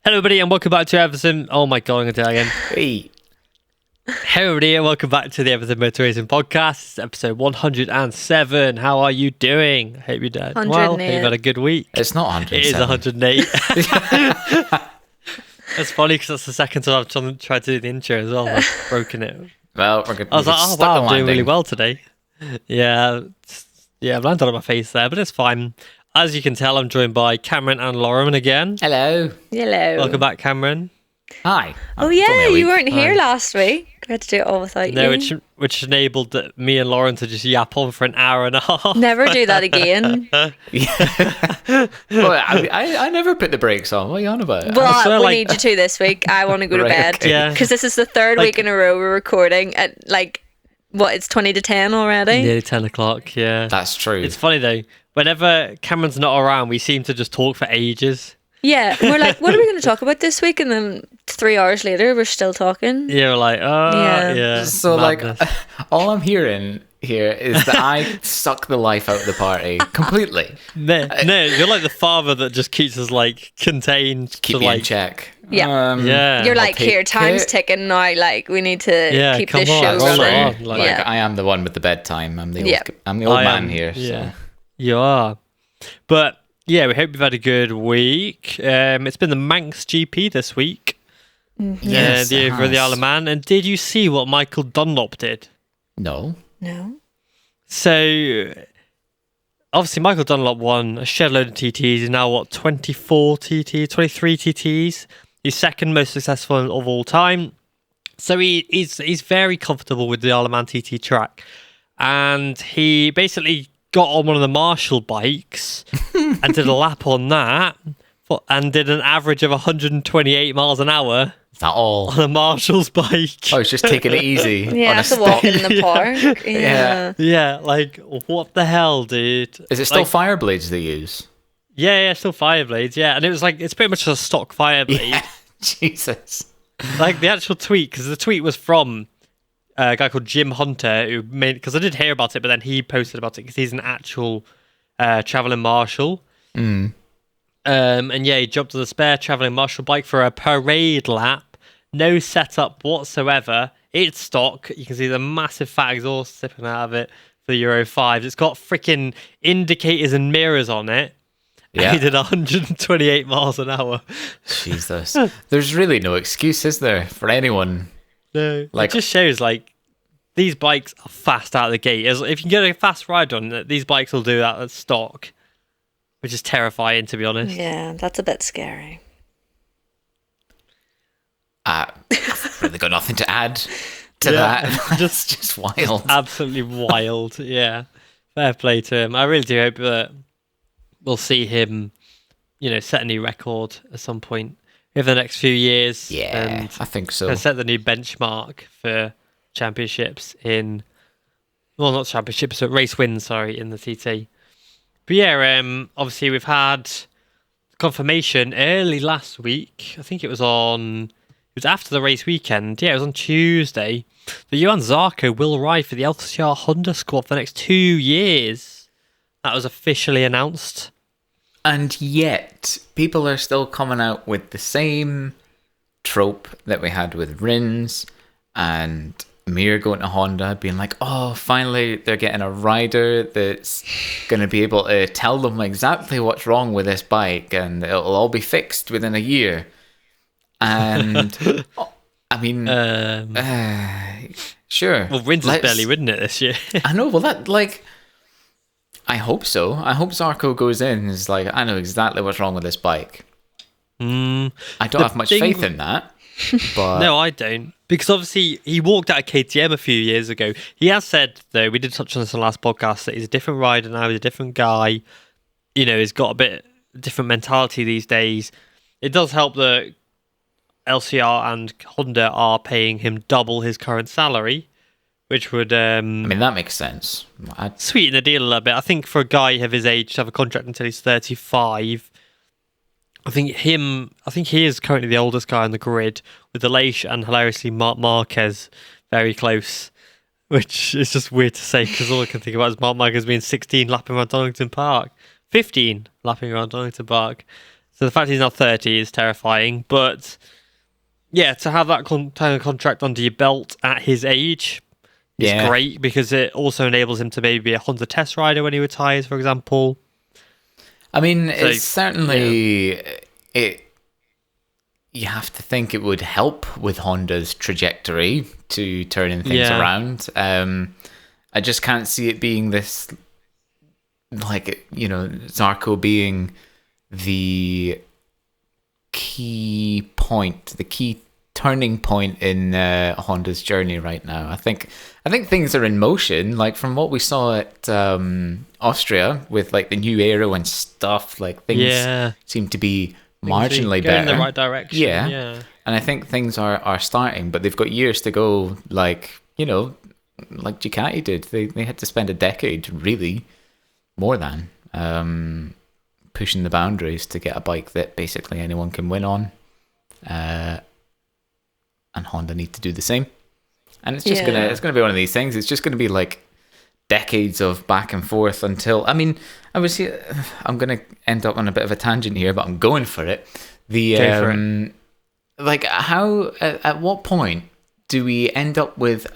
Hello, everybody, and welcome back to Everything. Oh my god, I'm going to do that again. Hey. Hello, everybody, and welcome back to the Everything Moto Racing podcast. It's episode 107. How are you doing? I hope you're doing well. Hope you've had a good week. It's not 107. It is 108. That's funny because that's the second time I've tried to do the intro as well. I've broken it. Well, we're good. I was like, oh wow, I'm doing really well today. Yeah, I've landed on my face there, but it's fine. As you can tell, I'm joined by Cameron and Lauren again. Hello. Hello. Welcome back, Cameron. Hi. Oh yeah, you weren't here last week. We had to do it all without No, you. which enabled me and Lauren to just yap on for an hour and a half. Never do that again. Well, I never put the brakes on. What are you on about? Well, we need you to this week. I want to go to bed. Okay. Yeah. Because this is the third week in a row we're recording at it's 20 to 10 already? Nearly 10 o'clock, yeah. That's true. It's funny though. Whenever Cameron's not around, we seem to just talk for ages. Yeah. We're like, what are we going to talk about this week? And then 3 hours later, we're still talking. Yeah, we're like, yeah. So, madness. all I'm hearing here is that I suck the life out of the party completely. No, you're like the father that just keeps us contained. Keep me in check. Yeah. Yeah. You're like, take here, time's it. ticking now. We need to keep come this on, show roll it running. on, Like, I am the one with the bedtime. I'm the old man here. Yeah, So. you are. But yeah, we hope you've had a good week. It's been the Manx GP this week. Mm-hmm. Yes, the it over the has. Isle of Man. And did you see what Michael Dunlop did? No. No. So, obviously, Michael Dunlop won a shed load of TTs. He's now, 24 TTs, 23 TTs. He's second most successful of all time. So, he's very comfortable with the Isle of Man TT track. And he basically got on one of the Marshall bikes and did a lap on that and did an average of 128 miles an hour. Is that all? On a Marshall's bike. I was just taking it easy. Yeah, on a it's a walk in the park. Yeah. Yeah, what the hell, dude? Is it still Fireblades they use? Yeah, still Fireblades, yeah. And it was it's pretty much a stock Fireblade. Yeah. Jesus. The actual tweet, because the tweet was from a guy called Jim Hunter, who made, because I did hear about it, but then he posted about it because he's an actual traveling marshal. Mm. And yeah, he jumped on the spare traveling marshal bike for a parade lap. No setup whatsoever. It's stock. You can see the massive fat exhaust sipping out of it for the Euro 5s. It's got freaking indicators and mirrors on it. Yeah. And he did 128 miles an hour. Jesus. There's really no excuse, is there, for anyone? No. It just shows these bikes are fast out of the gate. If you can get a fast ride on it, these bikes will do that at stock, which is terrifying, to be honest. Yeah, that's a bit scary. I've really got nothing to add to that. just wild. Absolutely wild. Yeah. Fair play to him. I really do hope that we'll see him, set a new record at some point over the next few years. Yeah, and I think so. set the new benchmark for championships not championships, but race wins, in the TT. But yeah, obviously we've had confirmation early last week. I think it was after the race weekend. Yeah, it was on Tuesday. That Johan Zarco will ride for the LCR Honda squad for the next 2 years. That was officially announced. And yet, people are still coming out with the same trope that we had with Rins and Mir going to Honda, being like, oh, finally they're getting a rider that's going to be able to tell them exactly what's wrong with this bike and it'll all be fixed within a year. And, I mean, sure. Well, Rins has barely ridden it this year. I know, well, I hope so. I hope Zarco goes in and is like, I know exactly what's wrong with this bike. I don't have much faith in that. But no, I don't. Because obviously he walked out of KTM a few years ago. He has said, though, we did touch on this on the last podcast, that he's a different rider now, he's a different guy. He's got a bit different mentality these days. It does help that LCR and Honda are paying him double his current salary, which would I mean, that makes sense. Sweeten the deal a little bit. I think for a guy of his age to have a contract until he's 35, I think he is currently the oldest guy on the grid, with Aleix and hilariously Marc Marquez very close, which is just weird to say because all I can think about is Marc Marquez being 16 lapping around Donington Park, 15 lapping around Donington Park. So the fact he's now 30 is terrifying. But yeah, to have that kind of contract under your belt at his age is great, because it also enables him to maybe be a Honda test rider when he retires, for example. I mean, it's certainly you have to think it would help with Honda's trajectory to turning things around. I just can't see it being this, like, you know, Zarco being the key point, the key turning point in Honda's journey right now. I think things are in motion, like from what we saw at Austria with like the new aero and stuff. Like things seem to be marginally better, in the right direction. Yeah, and I think things are starting, but they've got years to go. Like, you know, like Ducati did, they had to spend a decade, really, more than pushing the boundaries to get a bike that basically anyone can win on. And Honda need to do the same. And it's just gonna be one of these things. It's just gonna be like decades of back and forth until, I mean, obviously I'm gonna end up on a bit of a tangent here, but I'm going for it. Like, how at what point do we end up with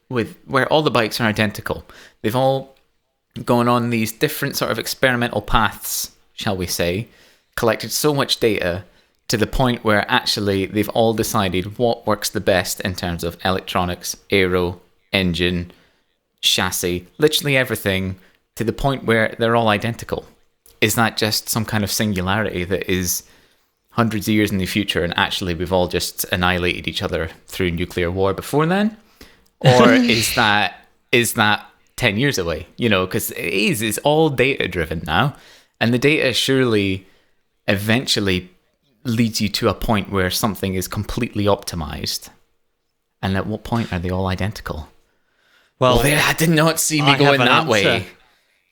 where all the bikes are identical? They've all gone on these different sort of experimental paths, shall we say, collected so much data to the point where actually they've all decided what works the best in terms of electronics, aero, engine, chassis, literally everything, to the point where they're all identical. Is that just some kind of singularity that is hundreds of years in the future, and actually we've all just annihilated each other through nuclear war before then? Or is that 10 years away? You know, because it's all data driven now, and the data surely eventually leads you to a point where something is completely optimized. And at what point are they all identical? Well, I did not see me going that way.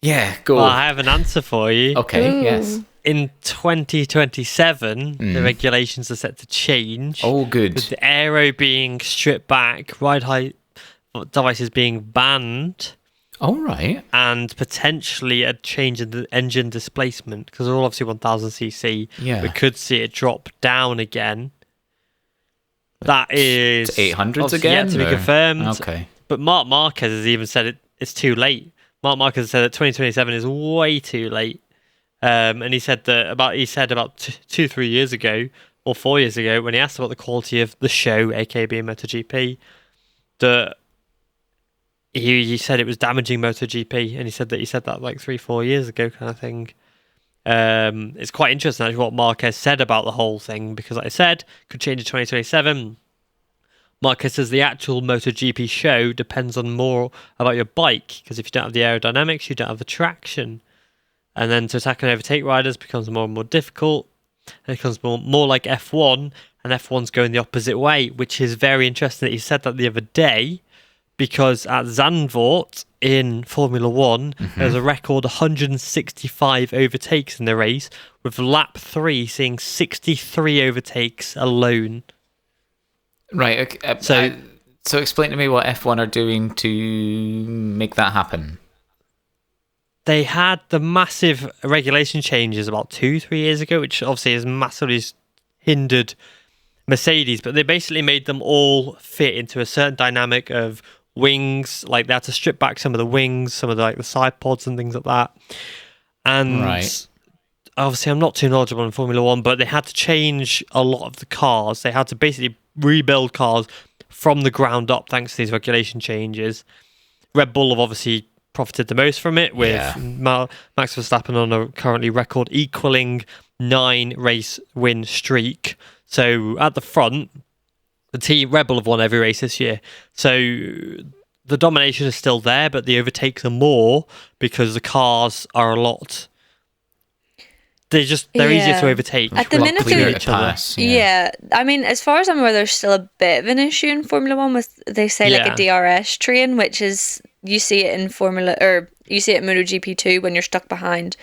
Yeah, go. Well, I have an answer for you. Okay, yes. In 2027, the regulations are set to change. Oh, good. With the aero being stripped back, ride height devices being banned. All right. And potentially a change in the engine displacement, because they're all obviously 1000cc. Yeah. We could see it drop down again. That is 800s again? Yet to be confirmed. Okay. But Marc Marquez has even said it's too late. Marc Marquez said that 2027 is way too late. And he said about 2-3 years ago, or 4 years ago, when he asked about the quality of the show, aka being MotoGP, that he said it was damaging MotoGP, and he said that like 3-4 years ago, kind of thing. It's quite interesting actually what Marquez said about the whole thing, because like I said, could change in 2027. Marquez says the actual MotoGP show depends on more about your bike, because if you don't have the aerodynamics, you don't have the traction. And then to attack and overtake riders becomes more and more difficult. And it becomes more like F1, and F1's going the opposite way, which is very interesting that he said that the other day, because at Zandvoort in Formula 1, there's a record 165 overtakes in the race, with lap 3 seeing 63 overtakes alone. Right. Okay. So explain to me what F1 are doing to make that happen. They had the massive regulation changes about 2-3 years ago, which obviously has massively hindered Mercedes, but they basically made them all fit into a certain dynamic of wings. Like, they had to strip back some of the wings, some of the side pods and things like that. And obviously I'm not too knowledgeable in Formula 1, but they had to change a lot of the cars. They had to basically rebuild cars from the ground up thanks to these regulation changes. Red Bull have obviously profited the most from it, with Max Verstappen on a currently record equaling 9 race win streak. So at the front, the team Red Bull have won every race this year. So the domination is still there, but the overtakes are more because the cars are a lot. They're easier to overtake. At the minute, each other. Yeah, I mean, as far as I'm aware, there's still a bit of an issue in Formula 1 with, they say, like a DRS train, which is, you see it in you see it in MotoGP too, when you're stuck behind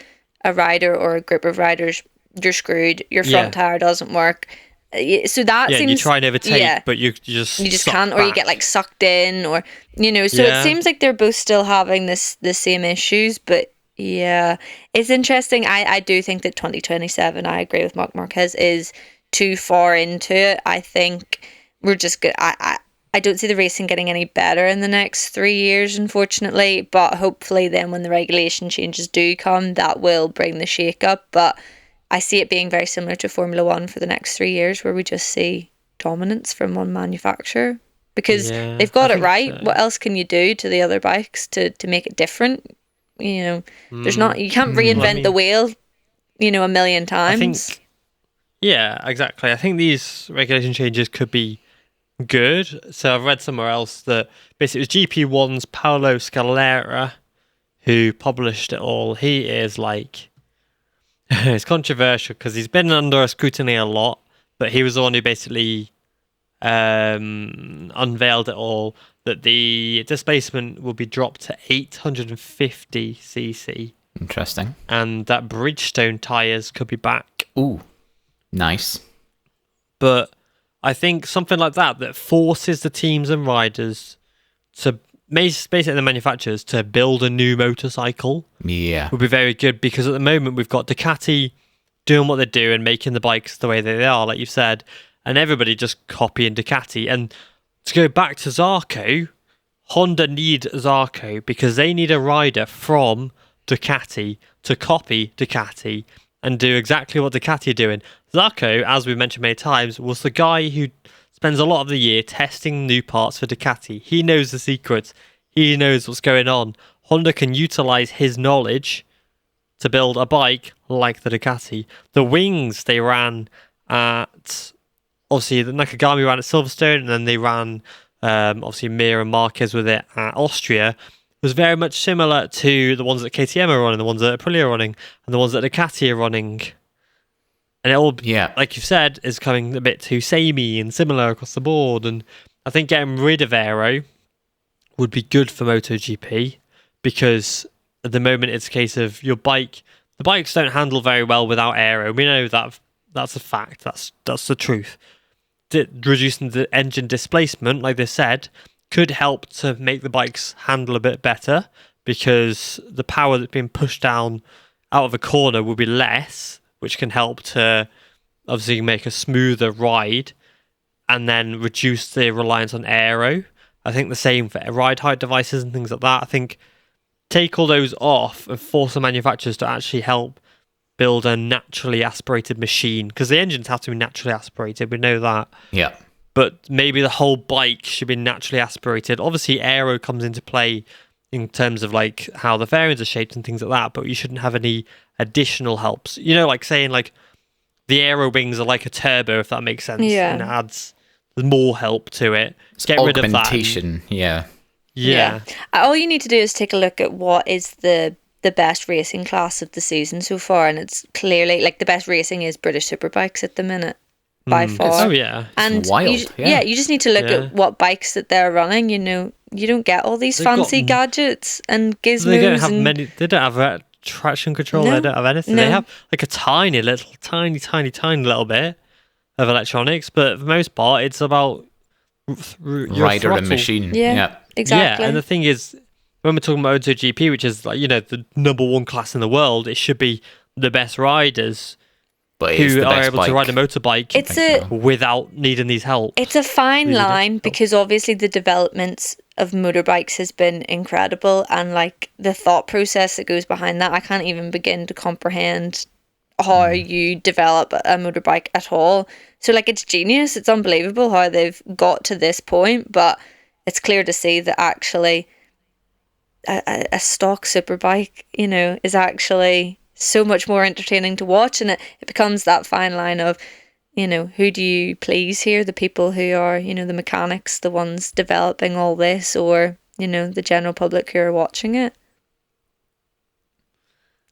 a rider or a group of riders, you're screwed. Your front tire doesn't work. So that seems, you try and overtake, but you just can't, back. or you get sucked in, or so it seems like they're both still having the same issues, but Yeah, it's interesting. I do think that 2027, I agree with Marc Marquez, is too far into it. I think we're just good. I don't see the racing getting any better in the next 3 years, unfortunately. But hopefully, then when the regulation changes do come, that will bring the shake up. But I see it being very similar to Formula One for the next 3 years, where we just see dominance from one manufacturer because Yeah, they've I got it think right. so. What else can you do to the other bikes to make it different? There's not, you can't Well, I reinvent the mean, wheel, a million I times. think, yeah, exactly. I think these regulation changes could be good. So I've read somewhere else that basically it was GP1's Paolo Scalera who published it all. He is like, it's controversial because he's been under scrutiny a lot, but he was the one who basically unveiled it all, that the displacement will be dropped to 850cc Interesting. and that Bridgestone tyres could be back. Ooh, nice. But I think something like that forces the teams and riders to basically the manufacturers to build a new motorcycle Yeah. would be very good, because at the moment we've got Ducati doing what they do and making the bikes the way they are, like you said, and everybody just copying Ducati. And to go back to Zarco, Honda need Zarco because they need a rider from Ducati to copy Ducati and do exactly what Ducati are doing. Zarco, as we mentioned many times, was the guy who spends a lot of the year testing new parts for Ducati. He knows the secrets. He knows what's going on. Honda can utilize his knowledge to build a bike like the Ducati. The wings they ran at, obviously the Nakagami ran at Silverstone, and then they ran obviously Mir and Marquez with it at Austria, was very much similar to the ones that KTM are running, the ones that Aprilia are running, and the ones that Ducati are running. And it all, Yeah. like you've said, is coming a bit too samey and similar across the board. And I think getting rid of aero would be good for MotoGP, because at the moment it's a case of the bikes don't handle very well without aero. We know that that's a fact. That's the truth. Reducing the engine displacement, like they said, could help to make the bikes handle a bit better, because the power that's being pushed down out of a corner will be less, which can help to obviously make a smoother ride and then reduce the reliance on aero. I think the same for ride height devices and things like that. I think take all those off and force the manufacturers to actually help build a naturally aspirated machine, because the engines have to be naturally aspirated. We know that. Yeah. But maybe the whole bike should be naturally aspirated. Obviously, aero comes into play in terms of like how the fairings are shaped and things like that, but you shouldn't have any additional helps. Like saying like the aero wings are like a turbo, if that makes sense. Yeah. And it adds more help to it. It's Get rid of that. augmentation. Yeah. Yeah. All you need to do is take a look at what is the best racing class of the season so far, and it's clearly like the best racing is British Superbikes at the minute by far. Oh yeah. And wild, you just need to look at what bikes that they're running. You don't get all these They've got fancy gadgets and gizmos. They don't have many. They don't have traction control. No, They don't have anything. no. They have like a tiny little bit of electronics, but for the most part, it's about your Rider and throttle. machine. Yeah. Exactly. Yeah, and the thing is, when we're talking about MotoGP, which is like the number one class in the world, it should be the best riders But it's who the are best able bike. to ride a motorbike It's without needing these help. It's a fine Really line, difficult. because obviously the developments of motorbikes has been incredible, and like the thought process that goes behind that, I can't even begin to comprehend how you develop a motorbike at all. So like it's genius, it's unbelievable how they've got to this point, but it's clear to see that actually a stock superbike, is actually so much more entertaining to watch, and it becomes that fine line of, who do you please here? The people who are, the mechanics, the ones developing all this, or, the general public who are watching it.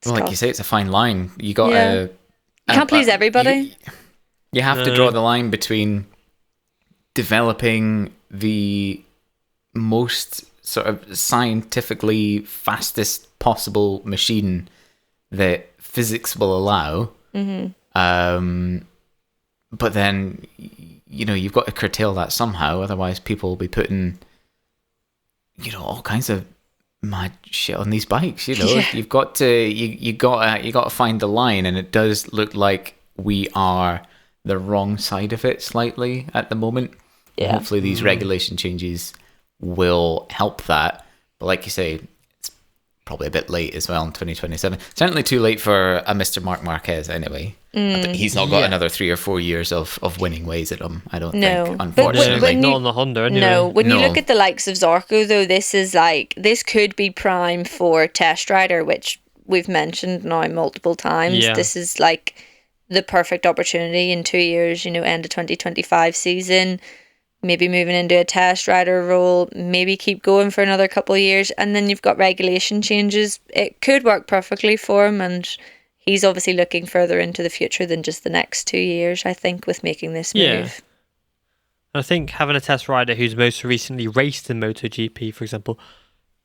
Well, like you say, it's a fine line. You got Yeah. to... You can't please everybody. You have to draw the line between developing the most sort of scientifically fastest possible machine that physics will allow. But then, you've got to curtail that somehow. Otherwise, people will be putting, all kinds of mad shit on these bikes. You've got to you got to find the line, and it does look like we are the wrong side of it slightly at the moment. Yeah. Hopefully these regulation changes will help that. But like you say, it's probably a bit late as well in 2027. Certainly too late for a Mr. Marc Marquez anyway. He's not got another 3 or 4 years of winning ways at him, I don't think, unfortunately. Not on the Honda anyway. No, when you look at the likes of Zarco, though, this could be prime for Test Rider, which we've mentioned now multiple times. Yeah. This is like the perfect opportunity in 2 years, end of 2025 season, maybe moving into a Test Rider role, maybe keep going for another couple of years, and then you've got regulation changes. It could work perfectly for him, and he's obviously looking further into the future than just the next 2 years, I think, with making this move. Yeah. I think having a test rider who's most recently raced in MotoGP, for example,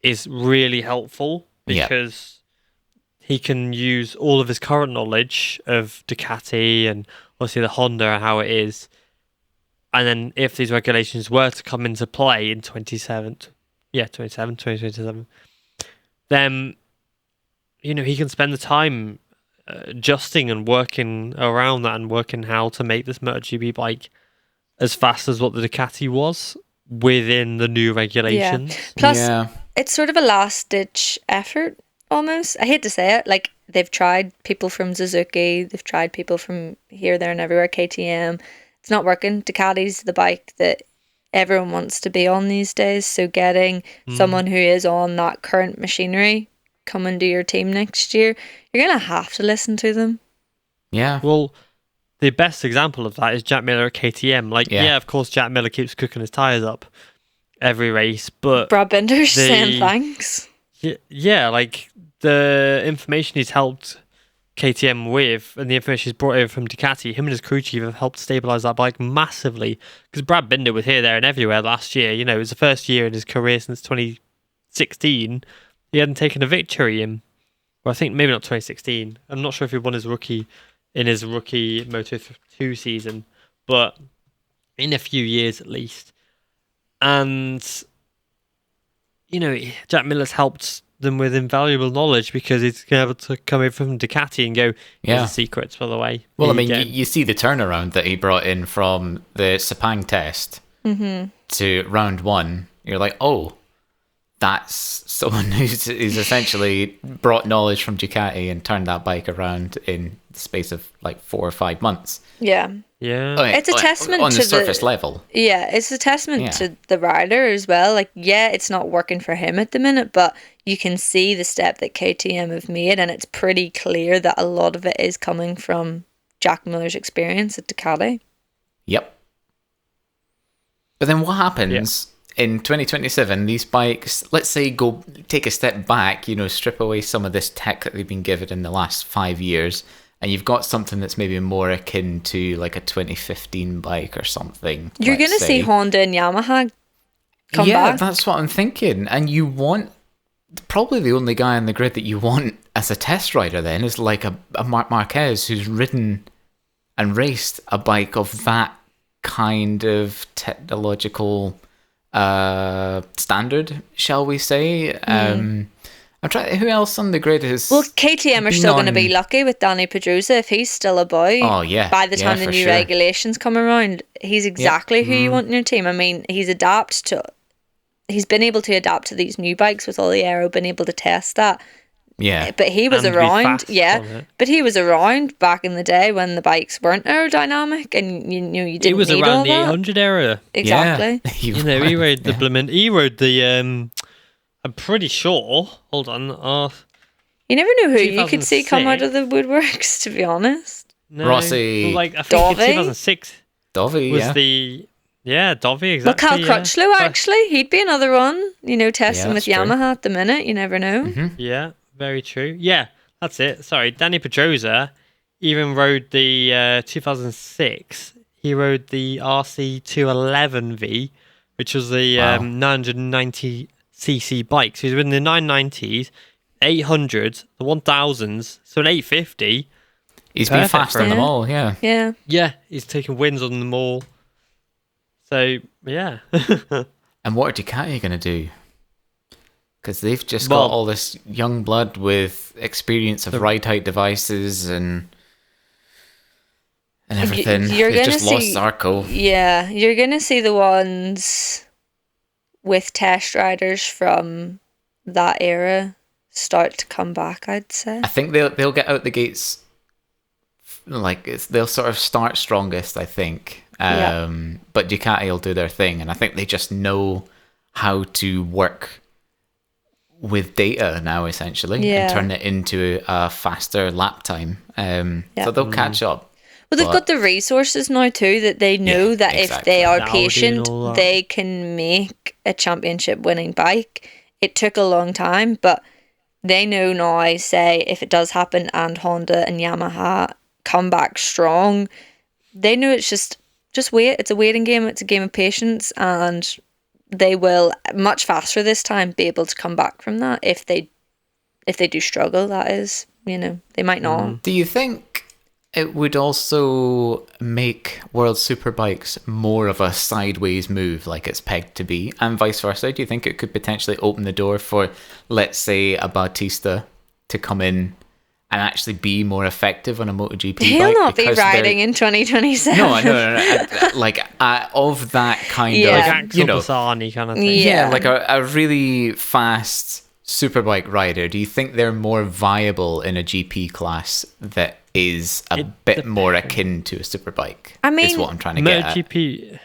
is really helpful because he can use all of his current knowledge of Ducati and obviously the Honda and how it is. And then if these regulations were to come into play in 2027, then, he can spend the time adjusting and working around that and working how to make this MotoGP bike as fast as what the Ducati was within the new regulations. Yeah. Plus, it's sort of a last-ditch effort, almost. I hate to say it. Like, they've tried people from Suzuki, they've tried people from here, there, and everywhere, KTM. It's not working. Ducati's the bike that everyone wants to be on these days, so getting someone who is on that current machinery coming to your team next year, you're going to have to listen to them. Yeah. Well, the best example of that is Jack Miller at KTM. Of course, Jack Miller keeps cooking his tyres up every race, but Brad Binder's saying thanks. Yeah, like the information he's helped KTM with and the information he's brought over from Ducati, him and his crew chief have helped stabilise that bike massively, because Brad Binder was here, there and everywhere last year. It was the first year in his career since 2016 he hadn't taken a victory in. Well, I think maybe not 2016. I'm not sure if he won his rookie Moto2 season, but in a few years at least. And, Jack Miller's helped them with invaluable knowledge because he's been able to come in from Ducati and go, here's the secrets, by the way. Well, you see the turnaround that he brought in from the Sepang test to round one. You're like, oh, that's someone who's essentially brought knowledge from Ducati and turned that bike around in the space of like 4 or 5 months. Yeah. Yeah. It's a testament on to the surface level. Yeah, it's a testament to the rider as well. Like, it's not working for him at the minute, but you can see the step that KTM have made, and it's pretty clear that a lot of it is coming from Jack Miller's experience at Ducati. Yep. But then what happens in 2027? These bikes, let's say, go take a step back, strip away some of this tech that they've been given in the last 5 years, and you've got something that's maybe more akin to like a 2015 bike or something. You're going to see Honda and Yamaha come back. Yeah, that's what I'm thinking. And you want, probably the only guy on the grid that you want as a test rider then is like a Marc Marquez who's ridden and raced a bike of that kind of technological standard, shall we say. I'm trying. Who else on the grid is? Well, KTM are still going to be lucky with Danny Pedrosa if he's still a boy. Oh yeah. By the time the new regulations come around, he's exactly who you want in your team. I mean, he's been able to adapt to these new bikes with all the aero, been able to test that. Yeah. But he was around. But he was around back in the day when the bikes weren't aerodynamic, and you didn't. He was need around all the that. 800 era. Exactly. Yeah. He rode the blooming. He rode the. I'm pretty sure. Hold on. You never knew who you could see come out of the woodworks, to be honest. No, Rossi. Well, I think in Dovey. 2006 Dovey, was the Dovey, exactly. Well, Cal Crutchlow, actually, he'd be another one. Testing with that's true. Yamaha at the minute. You never know. Mm-hmm. Yeah, very true. Yeah, that's it. Sorry, Danny Pedrosa even rode the 2006. He rode the RC211V, which was the 990cc bike. So he's ridden the 990s, 800s, the 1000s, so an 850. He's been fast on them all, yeah. Yeah. Yeah, he's taken wins on them all. So, yeah. And what are Ducati going to do? because they've just got all this young blood with experience of ride-height devices and everything. They've just lost Zarco. Yeah, you're going to see the ones with test riders from that era start to come back, I'd say. I think they'll get out the gates, they'll sort of start strongest, I think. But Ducati will do their thing, and I think they just know how to work with data now, essentially, and turn it into a faster lap time. So they'll catch up. Well, they've got the resources now too, that they know that if they are patient, they can make a championship winning bike. It took a long time, but they know now, say, if it does happen and Honda and Yamaha come back strong, they know it's just wait. It's a waiting game. It's a game of patience, and they will much faster this time be able to come back from that if they do struggle. That is, they might not. Do you think it would also make World Superbikes more of a sideways move like it's pegged to be, and vice versa? Do you think it could potentially open the door for, let's say, a Bautista to come in and actually be more effective on a MotoGP bike? He'll not be riding in 2027. No. Of that kind of, like Axel Bassani kind of thing. Yeah, like a really fast superbike rider. Do you think they're more viable in a GP class that is a bit more akin to a superbike? I mean, is what I'm trying to get at. MotoGP.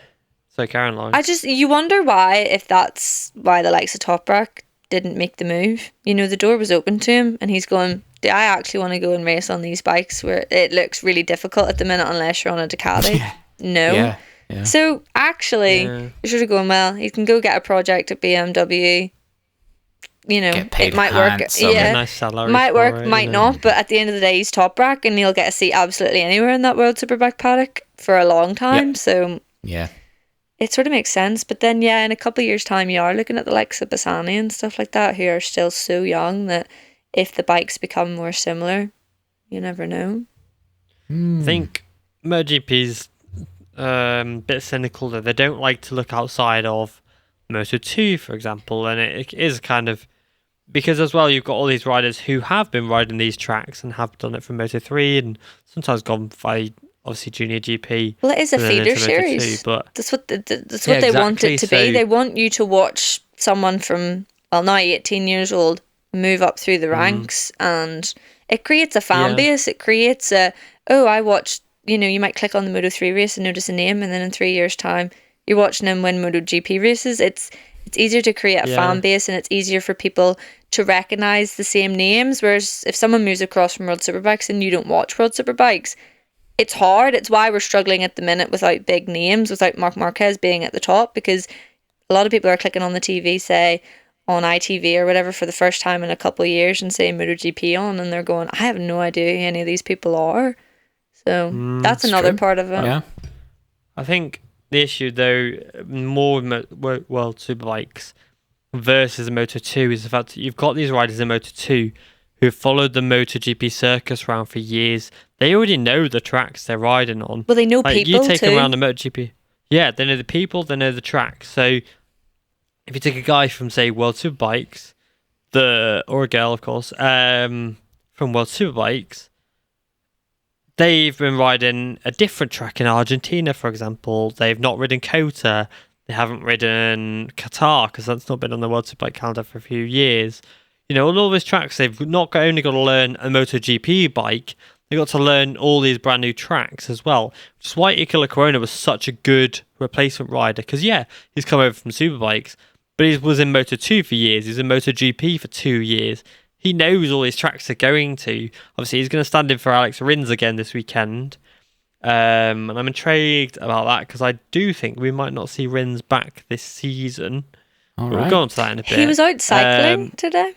So Karen Line. You wonder if that's why the likes of Toprak didn't make the move. The door was open to him, and he's going, do I actually want to go and race on these bikes where it looks really difficult at the minute unless you're on a Ducati? No. Yeah. So actually, you're sort of going, well, you can go get a project at BMW. It might work. Yeah, nice salary might work, it, might not. But at the end of the day, he's top rack, and he'll get a seat absolutely anywhere in that World Superbike paddock for a long time. Yep. So yeah, it sort of makes sense. But then, in a couple of years' time, you are looking at the likes of Bassani and stuff like that, who are still so young that if the bikes become more similar, you never know. I think MotoGP's a bit cynical that they don't like to look outside of Moto2, for example, and it is kind of because as well you've got all these riders who have been riding these tracks and have done it from Moto3 and sometimes gone by obviously Junior GP. Well, it is a feeder series, but that's what they want it to be. They want you to watch someone from now 18 years old move up through the ranks, and it creates a fan base. It creates I watched. You might click on the Moto3 race and notice a name, and then in 3 years' time, you're watching him win MotoGP races. It's easier to create a fan base, and it's easier for people to recognise the same names. Whereas if someone moves across from World Superbikes and you don't watch World Superbikes, it's hard. It's why we're struggling at the minute without big names, without Marc Marquez being at the top, because a lot of people are clicking on the TV, say on ITV or whatever, for the first time in a couple of years and saying MotoGP on, and they're going, I have no idea who any of these people are. So that's another part of it. Yeah, I think the issue, though, more World Superbikes versus Moto2 is the fact that you've got these riders in Moto2 who have followed the MotoGP circus around for years. They already know the tracks they're riding on. Well, they know people you take too. them around the MotoGP. Yeah, they know the people, they know the tracks. So if you take a guy from, say, World Superbikes, or a girl, of course, from World Superbikes, they've been riding a different track in Argentina, for example. They've not ridden Kota. They haven't ridden Qatar because that's not been on the World Superbike calendar for a few years. On all those tracks, they've not only got to learn a MotoGP bike, they got to learn all these brand new tracks as well. Which is why Iker Lecuona was such a good replacement rider. Because, he's come over from Superbikes, but he was in Moto2 for years. He was in MotoGP for 2 years. He knows all these tracks they're going to. Obviously, he's going to stand in for Alex Rins again this weekend. And I'm intrigued about that because I do think we might not see Rins back this season. All right. We'll go on to that in a bit. He was out cycling today.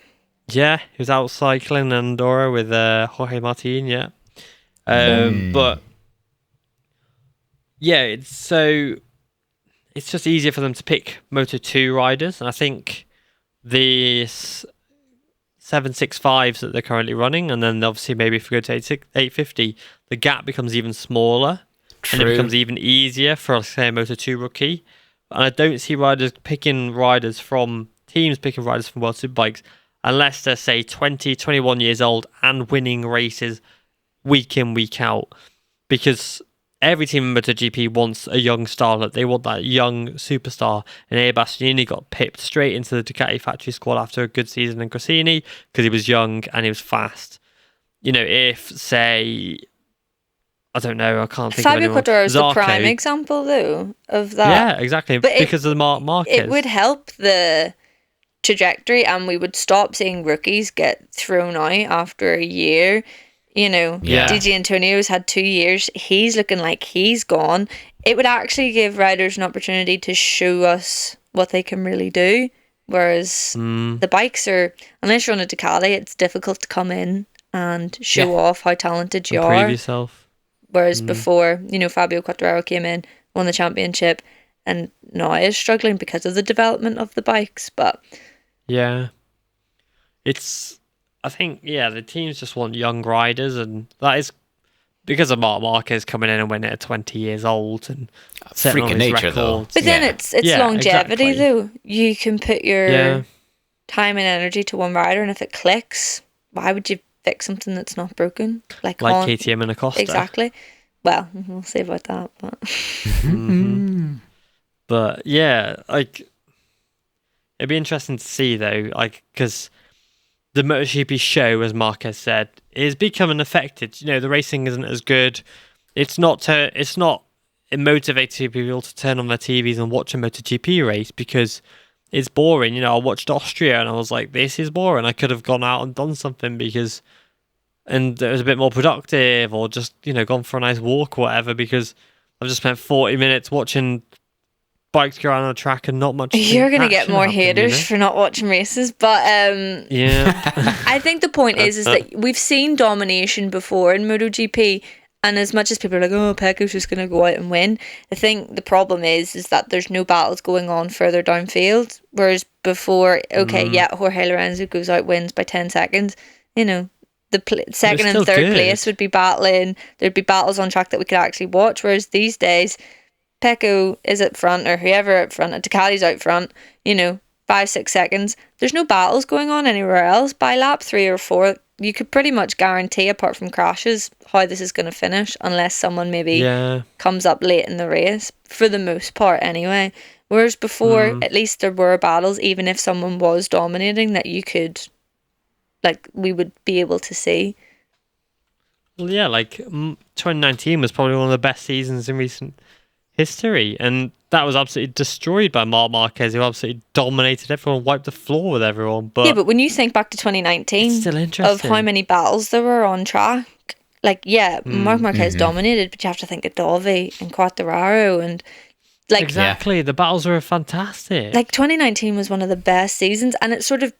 Yeah, he was out cycling in Andorra with Jorge Martin, But, it's just easier for them to pick Moto2 riders. And I think the 765s that they're currently running, and then obviously maybe if we go to 850, the gap becomes even smaller. True. And it becomes even easier for, say, a Moto2 rookie. And I don't see riders picking riders from teams picking riders from World Superbikes unless they're, say, 20, 21 years old and winning races week in, week out. Because every team in MotoGP wants a young starlet. They want that young superstar. And Abe Bastianini got pipped straight into the Ducati factory squad after a good season in Gresini because he was young and he was fast. You know, if, say, I don't know, I can't think of anyone. Fabio Quartararo is the prime example, though, of that. Yeah, exactly, but because of the Marc Marquez. It would help the trajectory, and we would stop seeing rookies get thrown out after a year. You know, DJ Antonio's had 2 years. He's looking like he's gone. It would actually give riders an opportunity to show us what they can really do. Whereas the bikes are, unless you're on a Ducati, it's difficult to come in and show off how talented you are. Prove yourself. Whereas before, you know, Fabio Quartararo came in, won the championship, and now is struggling because of the development of the bikes. But yeah, I think, the teams just want young riders, and that is because of Marc Marquez coming in and winning at 20 years old and setting all these records. But then it's longevity, though. You can put your time and energy to one rider, and if it clicks, why would you fix something that's not broken? Like KTM and Acosta. Exactly. Well, we'll see about that. But, but yeah, like, it'd be interesting to see, though, like, because the MotoGP show, as Marquez said, is becoming affected. You know, the racing isn't as good. It's not motivating people to turn on their TVs and watch a MotoGP race because it's boring. You know, I watched Austria and I was like, this is boring. I could have gone out and done something and it was a bit more productive, or just, you know, gone for a nice walk or whatever, because I've just spent 40 minutes watching bikes go around on a track and not much. You're going to get more haters for not watching races, but I think the point is that we've seen domination before in MotoGP, and as much as people are like, oh, Pecco's just going to go out and win, I think the problem is that there's no battles going on further downfield, whereas before, Jorge Lorenzo goes out, wins by 10 seconds, you know, the second and third place would be battling, there'd be battles on track that we could actually watch, whereas these days Pecco is at front, or whoever at front, Ducati's out front, you know, 5-6 seconds. There's no battles going on anywhere else. By lap 3 or 4, you could pretty much guarantee, apart from crashes, how this is going to finish, unless someone maybe comes up late in the race, for the most part anyway. Whereas before, at least there were battles, even if someone was dominating, that you could, like, we would be able to see. Well, yeah, like 2019 was probably one of the best seasons in recent history, and that was absolutely destroyed by Marc Marquez, who absolutely dominated everyone, wiped the floor with everyone. But but when you think back to 2019, it's still interesting of how many battles there were on track, like, Marc Marquez dominated, but you have to think of Dovi and Quartararo, and like, exactly, the battles were fantastic. Like, 2019 was one of the best seasons, and it sort of,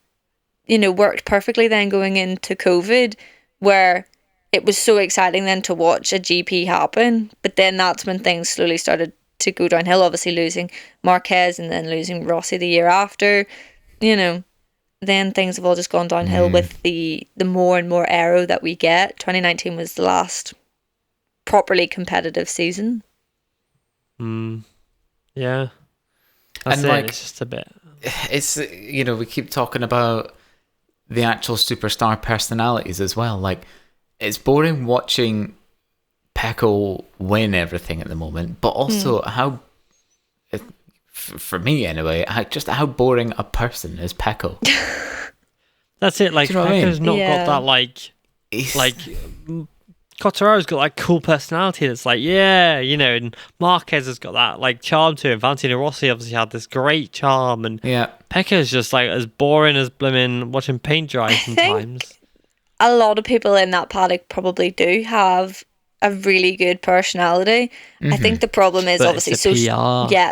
you know, worked perfectly then going into COVID, where it was so exciting then to watch a GP happen, but then that's when things slowly started to go downhill, obviously losing Marquez and then losing Rossi the year after, you know, then things have all just gone downhill with the more and more aero that we get. 2019 was the last properly competitive season. Yeah. That's and it. like, it's just a bit... It's, you know, we keep talking about the actual superstar personalities as well. Like, it's boring watching Pecco win everything at the moment, but also how, for me anyway, how boring a person is Pecco. That's it. Like, Pecco's not got that, like Quartararo's got like cool personality that's like, you know, and Marquez has got that like charm to him. Valentino Rossi obviously had this great charm, and Pecco's just like as boring as blimmin' watching paint dry sometimes. A lot of people in that paddock probably do have a really good personality. I think the problem is, but obviously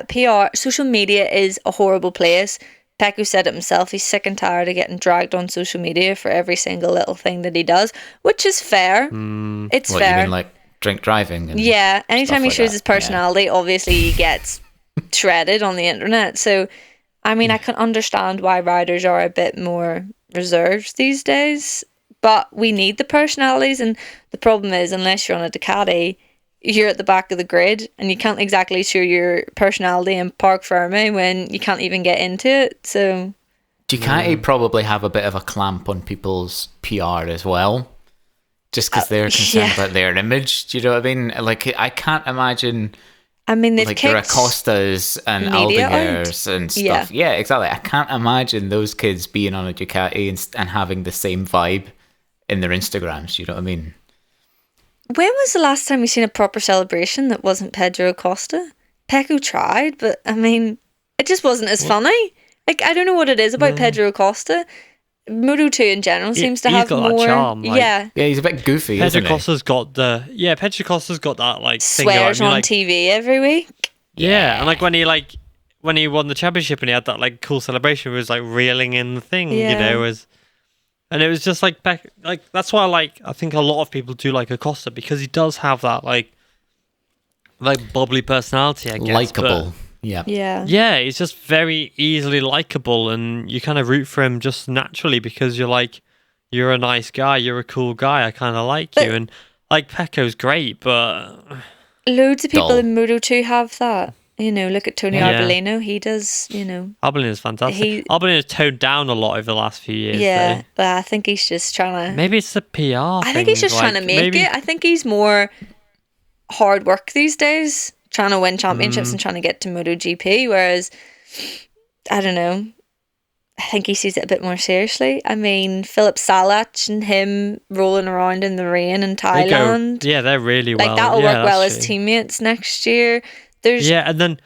PR. Social media is a horrible place. Pecco said it himself, he's sick and tired of getting dragged on social media for every single little thing that he does, which is fair. It's fair. You mean, like drink driving? And anytime he like shows his personality, obviously he gets shredded on the internet. So, I mean, I can understand why riders are a bit more reserved these days. But we need the personalities, and the problem is, unless you're on a Ducati, you're at the back of the grid, and you can't exactly show your personality in Parc Ferme when you can't even get into it. So, Ducati probably have a bit of a clamp on people's PR as well, just because they're concerned about their image. Do you know what I mean? Like, I can't imagine. I mean, they've like the kicked Acostas and media Aldingers out. and stuff. Yeah, exactly. I can't imagine those kids being on a Ducati and having the same vibe in their Instagrams. You know what I mean? When was the last time you seen a proper celebration that wasn't Pedro Acosta? Pecco tried, but I mean, it just wasn't as funny. Like, I don't know what it is about Pedro Acosta. Moto 2 in general seems to have got more. That charm, like, Yeah, he's a bit goofy, Pedro isn't he? Costa's got Pedro Costa's got that like Swears thing about, on TV every week. Yeah, and like when he won the championship and he had that like cool celebration, where he was like reeling in the thing, you know, and it was just like that's why I think a lot of people do like Acosta, because he does have that like bubbly personality, I guess. Likeable. Yeah. He's just very easily likable, and you kind of root for him just naturally because you're a nice guy, you're a cool guy, I kind of like you, and like Pecco's great, but loads of people dull. in Moto 2 have that. You know, look at Tony Yeah. Arbolino. He does, you know. Arbolino's fantastic. Arbolino's toned down a lot over the last few years. Yeah, though. but I think he's just trying to. Maybe it's the PR. I think he's just trying to make it. I think he's more hard work these days, trying to win championships and trying to get to MotoGP. Whereas, I don't know. I think he sees it a bit more seriously. I mean, Philip Salach and him rolling around in the rain in Thailand. They're really well. Like, that'll work well as true. teammates next year. There's and then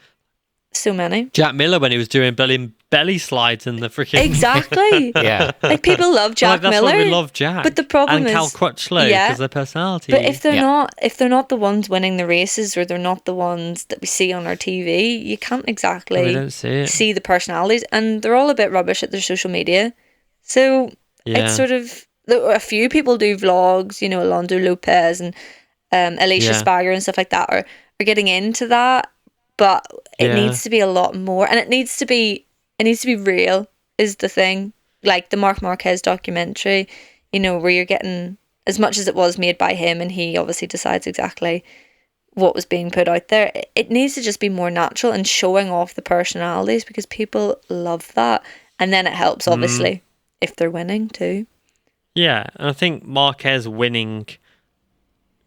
so many. Jack Miller when he was doing belly slides in the freaking Exactly. Yeah. Like, people love Jack that's Miller. why we love Jack. But the problem and is, Cal Crutchlow because their personality. But if they're not the ones winning the races, or they're not the ones that we see on our TV, you can't exactly we don't see it. the personalities, and they're all a bit rubbish at their social media. So it's sort of, a few people do vlogs, you know, Alonso Lopez and Alicia Spagger and stuff like that are getting into that, but it needs to be a lot more, and it needs to be real is the thing. Like the Marc Marquez documentary, you know, where you're getting, as much as it was made by him and he obviously decides exactly what was being put out there, it needs to just be more natural and showing off the personalities, because people love that, and then it helps obviously if they're winning too. Yeah, and I think Marquez winning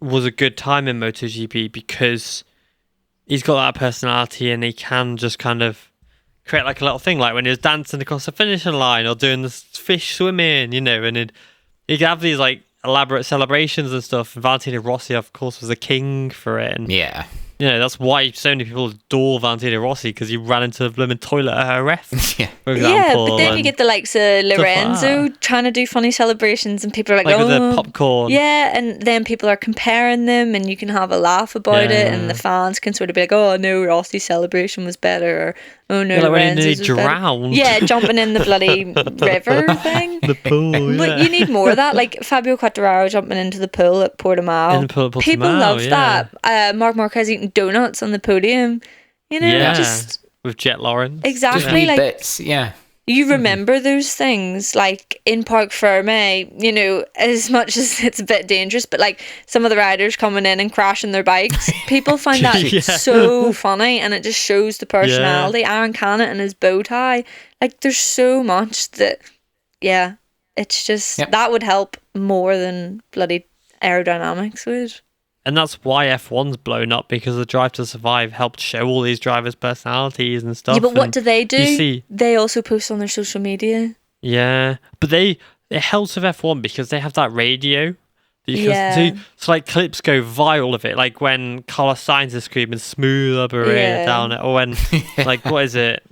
was a good time in MotoGP because he's got that personality and he can just kind of create like a little thing, like when he was dancing across the finishing line or doing the fish swimming, you know, and he could have these like elaborate celebrations and stuff. And Valentino Rossi, of course, was a king for it. And, you know, that's why so many people adore Valentino Rossi, because he ran into the blooming toilet at her ref, for example. Yeah, but then you get the likes of Lorenzo trying to do funny celebrations, and people are like with the popcorn. Yeah, and then people are comparing them, and you can have a laugh about it, and the fans can sort of be like, oh no, Rossi's celebration was better, or oh no, like when he Lorenzo's was drowned. better. Yeah, jumping in the bloody river thing. The pool, But you need more of that, like Fabio Quartararo jumping into the pool at Portimao. In the pool at Portimao, people love that. Marc Marquez eating donuts on the podium. You know, just with Jet Lawrence. exactly like bits, you remember those things, like in Parc Ferme, you know, as much as it's a bit dangerous, but like some of the riders coming in and crashing their bikes, people find that so funny, and it just shows the personality. Aaron Canet and his bow tie, like there's so much that, it's just, that would help more than bloody aerodynamics would. And that's why F1's blown up, because the Drive to Survive helped show all these drivers' personalities and stuff. Yeah, but what do they do? You see, they also post on their social media. Yeah, but it helps with F1 because they have that radio that you can listen to. So like clips go viral of it, like when Carlos Sainz is screaming "smooth operator" down it, or when like what is it?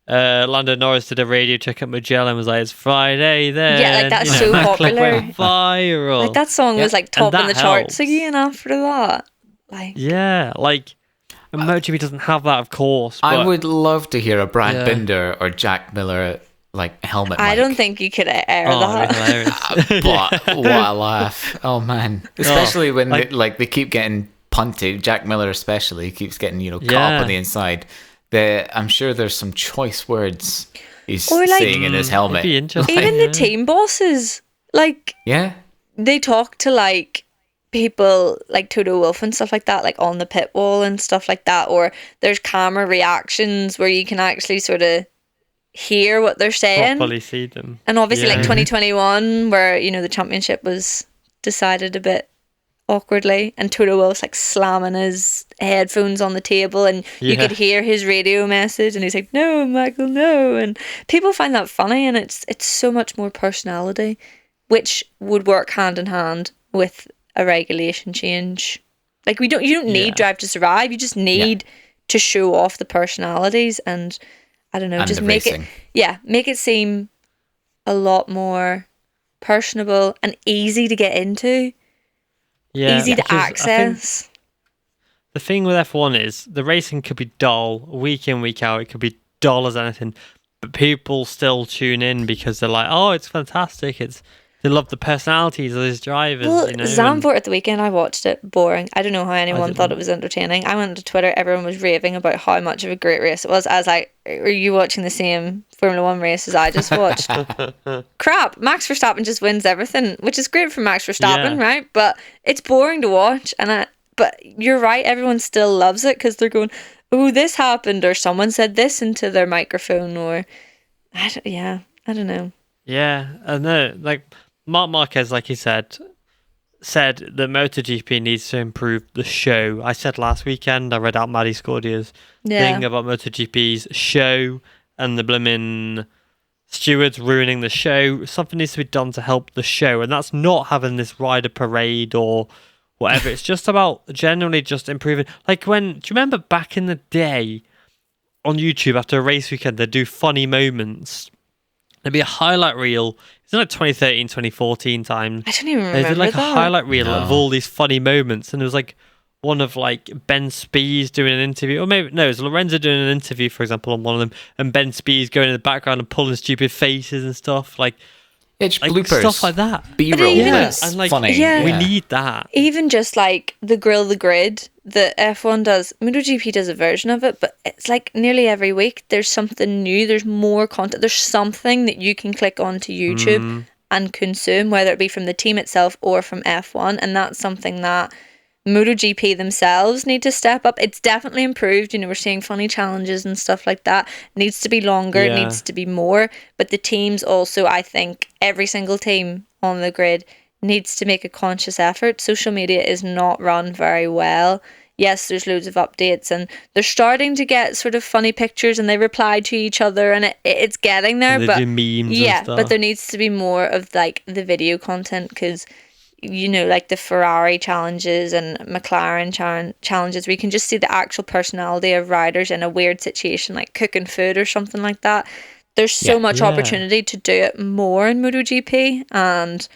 Lando Norris did a radio check at Magellan and was like, it's Friday then. Yeah, like that's so popular. Went viral. Like that song was like topping the charts helps. again after that. Like and MotoGP doesn't have that, of course. But I would love to hear a Brad Binder or Jack Miller like helmet mic. I don't think you could air that. But what a laugh. Oh man. Especially when they keep getting punted. Jack Miller especially keeps getting, caught up on the inside. I'm sure there's some choice words he's saying in his helmet. Even the team bosses, they talk to people like Toto Wolff and stuff like that, like on the pit wall and stuff like that, or there's camera reactions where you can actually sort of, hear what they're saying. Properly see them. And obviously, Yeah. like 2021, where, you know, the championship was decided a bit awkwardly, and Toto Wolff's like slamming his headphones on the table, and you Yeah. could hear his radio message, and he's like, "No, Michael, no." And people find that funny, and it's so much more personality, which would work hand in hand with a regulation change. Like, you don't need Yeah. Drive to Survive. You just need to show off the personalities, and I don't know, And just the make racing. make it seem a lot more personable and easy to get into, Yeah, easy to because I think access. the thing with F1 is the racing could be dull week in, week out. It could be dull as anything, but people still tune in because they're like, "Oh, it's fantastic! They love the personalities of these drivers." Well, you know, Zandvoort at the weekend, I watched it. Boring. I don't know how anyone thought didn't. it was entertaining. I went to Twitter. Everyone was raving about how much of a great race it was. I was like, "Are you watching the same Formula One race as I just watched?" Crap. Max Verstappen just wins everything, which is great for Max Verstappen, Yeah. right? But it's boring to watch. But you're right. Everyone still loves it because they're going, "Oh, this happened," or someone said this into their microphone, or I don't know. Yeah, I know. Like Marc Marquez, like he said that MotoGP needs to improve the show. I said last weekend, I read out Maddie Scordia's thing about MotoGP's show and the blimmin' stewards ruining the show. Something needs to be done to help the show, and that's not having this rider parade or whatever. It's just about generally just improving. Like do you remember back in the day on YouTube after a race weekend, they'd do funny moments. There'd be a highlight reel. It's like 2013, 2014 time. I don't even They remember did like that. a highlight reel of all these funny moments, and it was like one of like Ben Spees doing an interview, or maybe no, it was Lorenzo doing an interview, for example, on one of them, and Ben Spees going in the background and pulling stupid faces and stuff, like bloopers, stuff like that. B-roll. even- That's and like funny. Yeah. we need that. Even just like the grill the grid that F1 does, MotoGP does a version of it, but it's like nearly every week there's something new, there's more content, there's something that you can click onto YouTube and consume, whether it be from the team itself or from F1, and that's something that MotoGP themselves need to step up. It's definitely improved, you know, we're seeing funny challenges and stuff like that. It needs to be longer, it Yeah. needs to be more, but the teams also, I think every single team on the grid needs to make a conscious effort. Social media is not run very well. Yes, there's loads of updates, and they're starting to get sort of funny pictures, and they reply to each other, and it's getting there. And they but do memes yeah, and stuff. but there needs to be more of like the video content, because you know, like the Ferrari challenges and McLaren challenges, where you can just see the actual personality of riders in a weird situation, like cooking food or something like that. There's so much Yeah. opportunity to do it more in MotoGP, and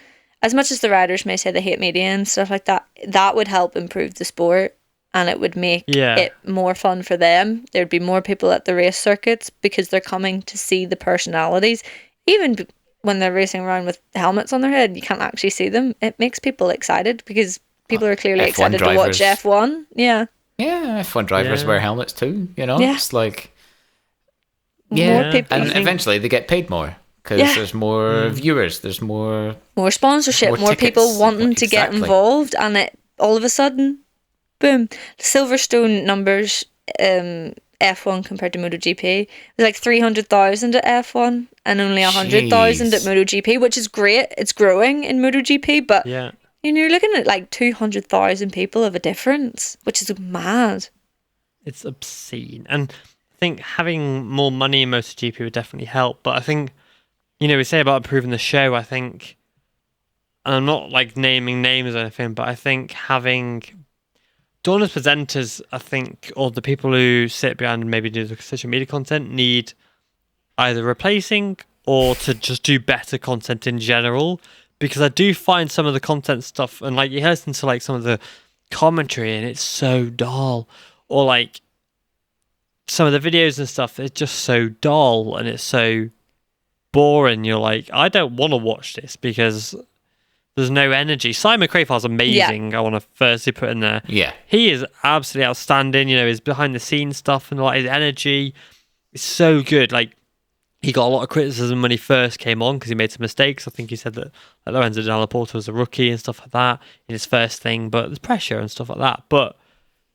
as much as the riders may say they hate media and stuff like that, that would help improve the sport, and it would make it more fun for them. There'd be more people at the race circuits because they're coming to see the personalities. Even when they're racing around with helmets on their head, you can't actually see them. It makes people excited because people are clearly F1 excited to watch drivers. F1. Yeah. Yeah, F1 drivers Yeah. wear helmets too, you know? Yeah. It's like... More people. And eventually they get paid more because Yeah. there's more viewers, there's more... More sponsorship, More more people tickets. wanting to get Exactly. involved, and it all of a sudden, boom. Silverstone numbers, F1 compared to MotoGP, it was like 300,000 at F1 and only 100,000 at Jeez. MotoGP, which is great. It's growing in MotoGP, but Yeah. you know, you're looking at like 200,000 people of a difference, which is mad. It's obscene. And I think having more money in MotoGP would definitely help. But I think, you know, we say about improving the show, I think, and I'm not like naming names or anything, but I think having Dawn as presenters, I think, or the people who sit behind and maybe do the social media content need either replacing or to just do better content in general. Because I do find some of the content stuff, and like you listen to like some of the commentary and it's so dull. Or like some of the videos and stuff, it's just so dull and it's so boring. You're like, I don't want to watch this because there's no energy. Simon Crayford's amazing. I want to firstly put in there. Yeah. He is absolutely outstanding. You know, his behind the scenes stuff and like his energy is so good. Like he got a lot of criticism when he first came on because he made some mistakes. I think he said that Lorenzo Dalla Porta was a rookie and stuff like that in his first thing, but there's pressure and stuff like that. But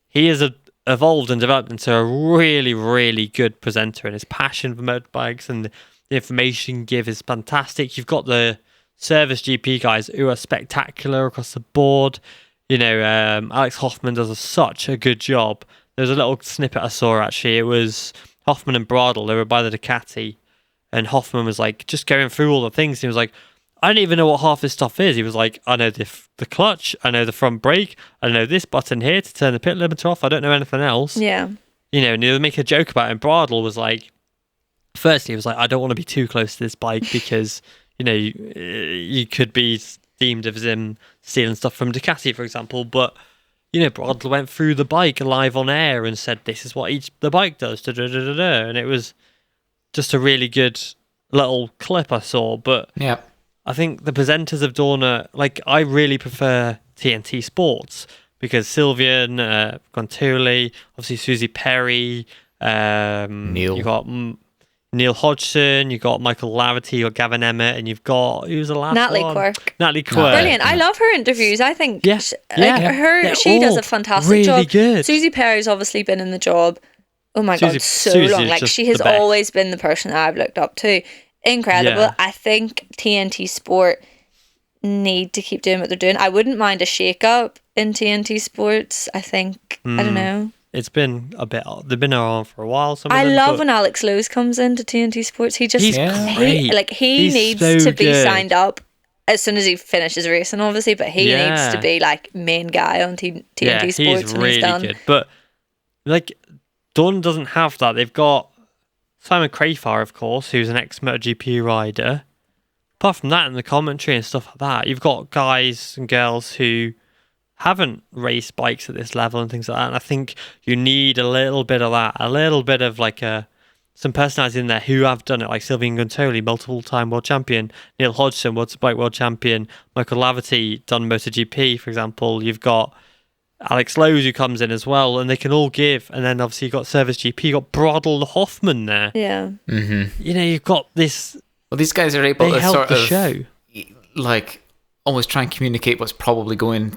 he is evolved and developed into a really, really good presenter, and his passion for motorbikes and the information he gives is fantastic. You've got the service GP guys who are spectacular across the board. Alex Hoffman does such a good job. There's a little snippet I saw, actually. It was Hoffman and Bradl. They were by the Ducati, and Hoffman was like just going through all the things. He was like, I don't even know what half this stuff is. He was like, I know the clutch, I know the front brake, I know this button here to turn the pit limiter off. I don't know anything else. Yeah. And he would make a joke about it. And Bradl was like, firstly, he was like, I don't want to be too close to this bike because, you could be deemed of him stealing stuff from Ducati, for example. But, Bradl went through the bike live on air and said, this is what the bike does. Da, da, da, da, da. And it was just a really good little clip I saw. But yeah. I think the presenters of Dorna, like, I really prefer TNT Sports because Sylvian, Guantoli, obviously Susie Perry, Neil. You got Neil Hodgson, you got Michael Laverty, you got Gavin Emmett, and you've got, who's the last Natalie one? Quirk. Natalie Quirk. Brilliant. I love her interviews. I think They're she does all a fantastic really job. good. Susie Perry's obviously been in the job, oh my God, so Susie's long. Like, just she has the best. always been the person that I've looked up to. Incredible. Yeah. I think TNT Sport need to keep doing what they're doing. I wouldn't mind a shake-up in TNT Sports. I think, I don't know. It's been a bit, they've been around for a while. Some of I them, love but when Alex Lewis comes into TNT Sports. He's great. he He's needs so to be good. signed up as soon as he finishes racing, obviously, but he needs to be like main guy on TNT Sports he's when really he's done. good. But like, Dawn doesn't have that. They've got Simon Crafar, of course, who's an ex-MotoGP rider. Apart from that, and the commentary and stuff like that, you've got guys and girls who haven't raced bikes at this level and things like that. And I think you need a little bit of that, a little bit of like some personalities in there who have done it, like Sylvian Guantoli, multiple-time world champion, Neil Hodgson, bike world champion, Michael Laverty, done MotoGP, for example. You've got Alex Lowe's who comes in as well, and they can all give. And then obviously you've got Service GP, you've got Bradl and Hoffman there. Yeah. Mm-hmm. You've got this. Well, these guys are able They to help sort the of show. like almost try and communicate what's probably going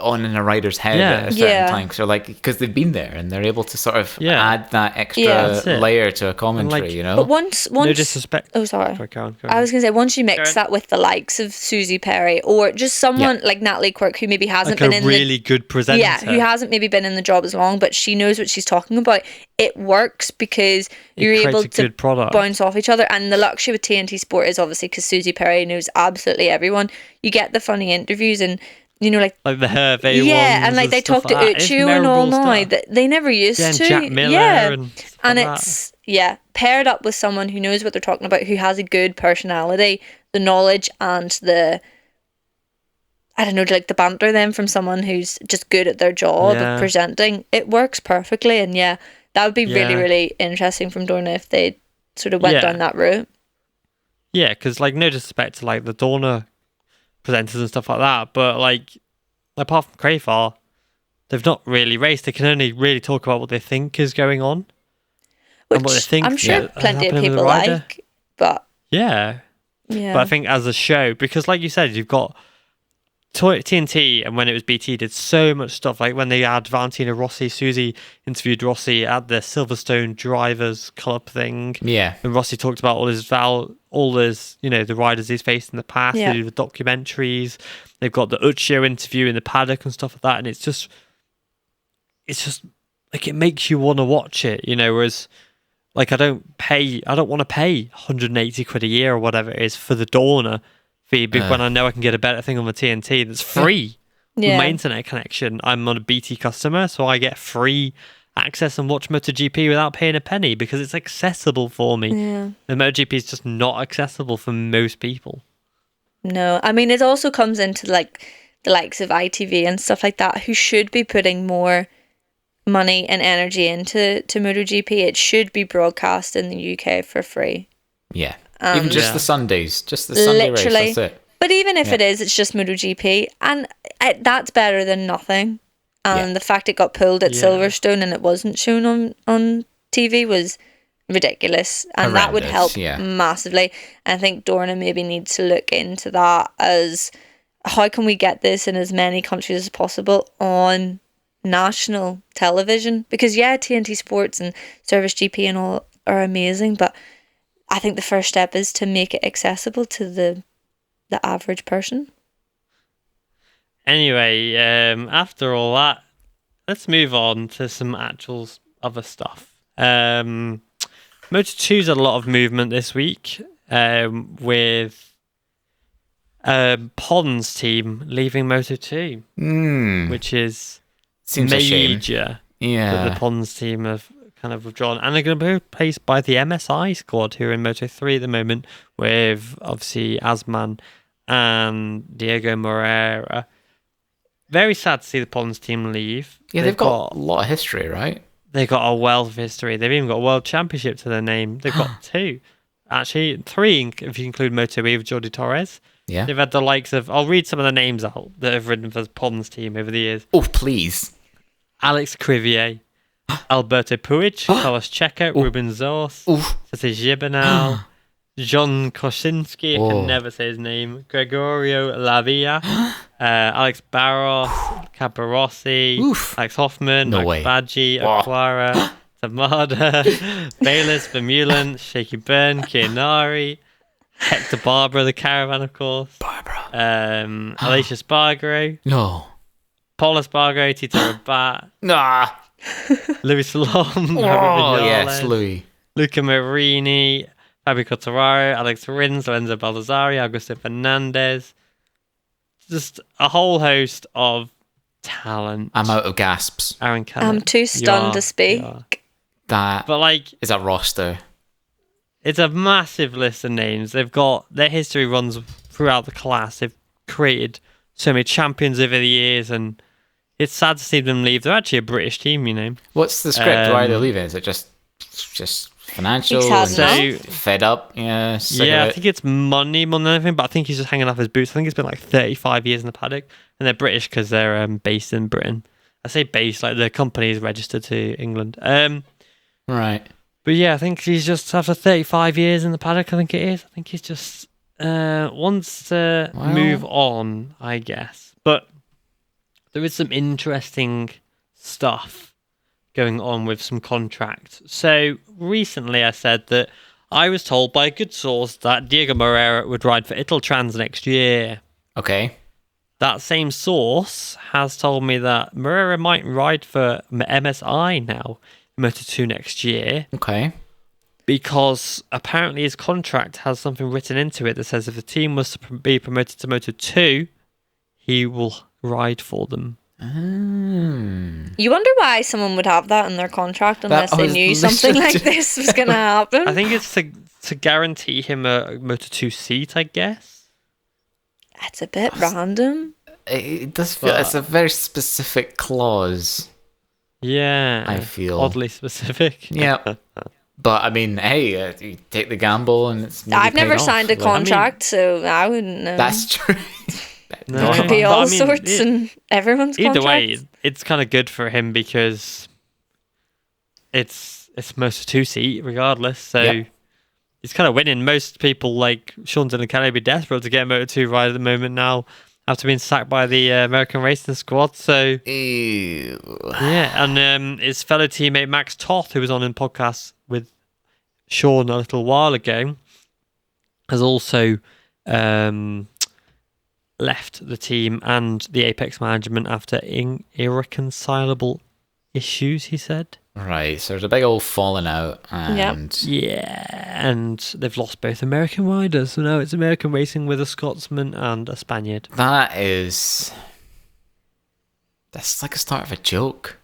on in a rider's head Yeah. at a certain Yeah. time. So like, because they've been there and they're able to sort of Yeah. add that extra Yeah. That's it. layer to a commentary, like- you know? But once No disrespect. oh, sorry. Sorry, go on. I was going to say, once you Go mix on. that with the likes of Susie Perry or just someone like Natalie Quirk, who maybe hasn't Like been a in really good presenter. Yeah, who hasn't maybe been in the job as long, but she knows what she's talking about. It works because you're creates able a to good product. bounce off each other. And the luxury with TNT Sport is obviously because Susie Perry knows absolutely everyone. You get the funny interviews and, like the Hervé yeah, ones and like they stuff talk to like that. It's Uchu and all memorable now stuff. that they never used Yeah, and to. Jack Miller yeah, and stuff and like it's paired up with someone who knows what they're talking about, who has a good personality, the knowledge and the like the banter then from someone who's just good at their job Yeah. of presenting. It works perfectly, and that would be really, Yeah. really interesting from Dorna if they sort of went Yeah. down that route. Yeah, because like no disrespect to like the Dorna presenters and stuff like that, but like apart from Crafar, they've not really raced. They can only really talk about what they think is going on. Which and what they think I'm sure is plenty of happening with the people rider. like, but Yeah. yeah. But I think as a show, because like you said, you've got TNT, and when it was BT, did so much stuff. Like when they had Valentino Rossi, Susie interviewed Rossi at the Silverstone Drivers Club thing. Yeah. And Rossi talked about all his the riders he's faced in the past. Yeah. They do the documentaries. They've got the Uccio interview in the paddock and stuff like that. And it's just like it makes you want to watch it, whereas like I don't want to pay 180 quid a year or whatever it is for the Dorna fee when I know I can get a better thing on the TNT that's free. With my internet connection, I'm on a BT customer, so I get free access and watch MotoGP without paying a penny because it's accessible for me. Yeah. And MotoGP is just not accessible for most people. No, I mean, it also comes into like the likes of ITV and stuff like that, who should be putting more money and energy into MotoGP. It should be broadcast in the UK for free. Yeah. Even just the Sundays, just the Sunday race, that's it. But even if it is, it's just MotoGP, and that's better than nothing. And the fact it got pulled at Silverstone and it wasn't shown on TV was ridiculous, and that would help massively. I think Dorna maybe needs to look into that as how can we get this in as many countries as possible on national television. Because TNT Sports and Service GP and all are amazing, but I think the first step is to make it accessible to the average person. Anyway, after all that, let's move on to some actual other stuff. Moto2's had a lot of movement this week, with Pond's team leaving Moto2, which is Seems major. Yeah. That the Pond's team have kind of withdrawn, and they're going to be replaced by the MSI squad, who are in Moto3 at the moment, with obviously Asman and Diego Moreira. Very sad to see the Pond's team leave. Yeah, they've got a lot of history, right? They've got a wealth of history. They've even got a world championship to their name. They've got 2. Actually, 3 if you include MotoE with Jordi Torres. Yeah. They've had the likes of... I'll read some of the names out that have ridden for the Pond's team over the years. Oh, please. Alex Crivier, Alberto Puig, Carlos Checo, Ruben Zos, Tete Gibernal, John Kosinski, I can never say his name, Gregorio Lavia, Alex Barros, Caparossi, Alex Hoffman, Max Badji, Aquara, Tamada, Bayless, Vermeulen, Shaky Byrne, Chianari, Hector Barbara, the Caravan, of course. Alicia Spargaro. No. Paul Espargaro, Tito Rabat. Nah. Louis Salom. Yes, Louis. Luca Marini, Fabio Quartararo, Alex Rins, Lorenzo Baldassari, Augusto Fernandez. Just a whole host of talent. I'm out of gasps. Aaron Canet. I'm too stunned to speak. That but like is a roster. It's a massive list of names. They've got their history runs throughout the class. They've created so many champions over the years, and it's sad to see them leave. They're actually a British team, you know. What's the script? Why are they leaving? Is it just financial? And fed up? Yeah. I think it's money more than anything, but I think he's just hanging off his boots. I think it's been like 35 years in the paddock, and they're British because they're based in Britain. I say based, like the company is registered to England. Right. But yeah, I think he's just, after 35 years in the paddock, I think it is. I think he's just wants to move on, I guess. But there is some interesting stuff going on with some contracts. So recently I said that I was told by a good source that Diego Moreira would ride for Italtrans next year. Okay. That same source has told me that Moreira might ride for MSI now, Moto2 next year. Okay. Because apparently his contract has something written into it that says if the team was to be promoted to Moto2, he will ride for them. You wonder why someone would have that in their contract unless they knew something like this was going to happen. I think it's to guarantee him a Moto2 seat, I guess. That's a bit random. It does feel it's a very specific clause. Yeah. I feel oddly specific. Yeah. But I mean, hey, you take the gamble and it's maybe I've never paid signed off. a contract, so I wouldn't know. That's true. No, it could be but all I mean, sorts in everyone's either contracts. way, it's kind of good for him because it's Moto2 seat regardless. So he's kind of winning. Most people like Sean Dillon Kelly be desperate to get a Moto2 ride at the moment now after being sacked by the American Racing Squad. So yeah, and his fellow teammate Max Toth, who was on in podcast with Sean a little while ago, has also left the team and the Apex management after irreconcilable issues, he said. Right, so there's a big old falling out, and and they've lost both American riders, so now it's American Racing with a Scotsman and a Spaniard. that's like a start of a joke.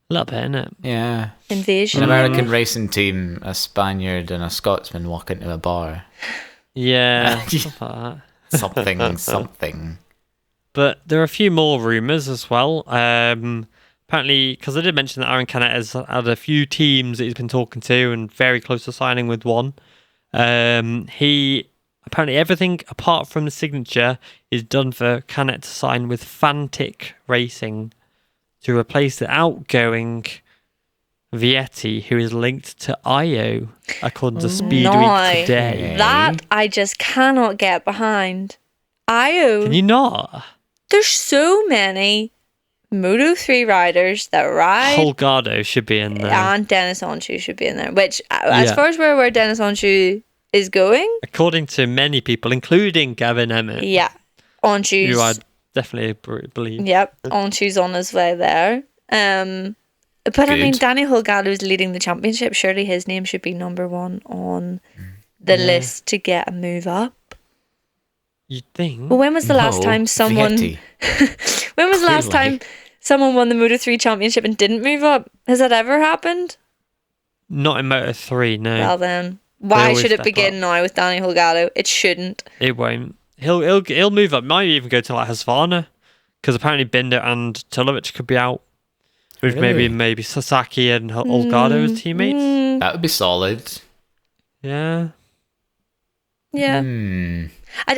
A little bit, isn't it? Yeah. Invasion. An American racing team, a Spaniard and a Scotsman walk into a bar. Yeah, stuff like that. Something. But there are a few more rumours as well. Apparently, because I did mention that Aaron Canet has had a few teams that he's been talking to and very close to signing with one. He apparently everything apart from the signature is done for Canet to sign with Fantic Racing to replace the outgoing Vietti, who is linked to Io, according to Speedweek today. That I just cannot get behind. Io. Can you not? There's so many Moto3 riders that ride. Holgado should be in there. And Dennis Onchu should be in there. Which, as Yeah. far as where Dennis Onchu is going, According to many people, including Gavin Emmett, yeah, Onchu's. who I definitely believe. Yep, Onchu's on his way there. But I mean, Good. Danny Holgado's leading the championship. Surely his name should be number one on the list to get a move up. You'd think. Well, when was the last time someone? Vietti. When was the last Clearly. time someone won the Moto3 championship and didn't move up? Has that ever happened? Not in Moto3, no. Well then, why always should it step begin up. now with Danny Holgado? It shouldn't. It won't. He'll move up. Might even go to like Husqvarna, because apparently Binder and Tulovic could be out with Really? maybe Sasaki and Holgado as teammates. That would be solid. Yeah. Yeah.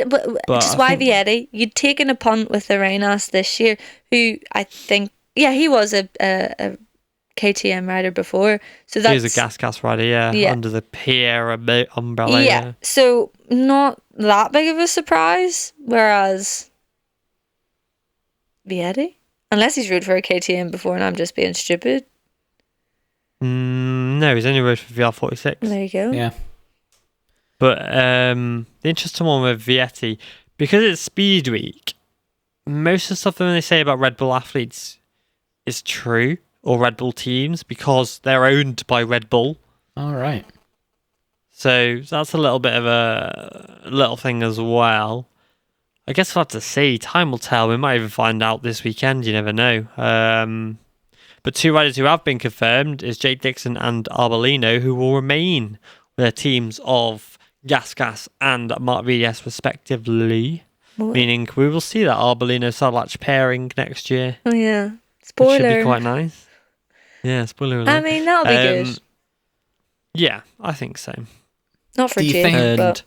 But just I why think- Vietti? You'd taken a punt with Arenas this year, who I think, he was a KTM rider before. So He that's was a gas rider, Yeah. under the Pierre umbrella. yeah. So not that big of a surprise. Whereas Vietti, unless he's rode for a KTM before, and I'm just being stupid. No, he's only rode for VR46. There you go. Yeah. But the interesting one with Vietti, because it's Speed Week, most of the stuff that they say about Red Bull athletes is true, or Red Bull teams, because they're owned by Red Bull. All right. So that's a little bit of a little thing as well. I guess we'll have to see. Time will tell. We might even find out this weekend. You never know. But two riders who have been confirmed is Jake Dixon and Arbolino, who will remain with their teams of Gas and Mark VDS respectively. What? Meaning we will see that Arbolino Sarlach pairing next year. Oh yeah. Which Spoiler. should be quite nice. Yeah, spoiler alert. I mean, that'll be good. Yeah, I think so. Not for Do you Jake, think- but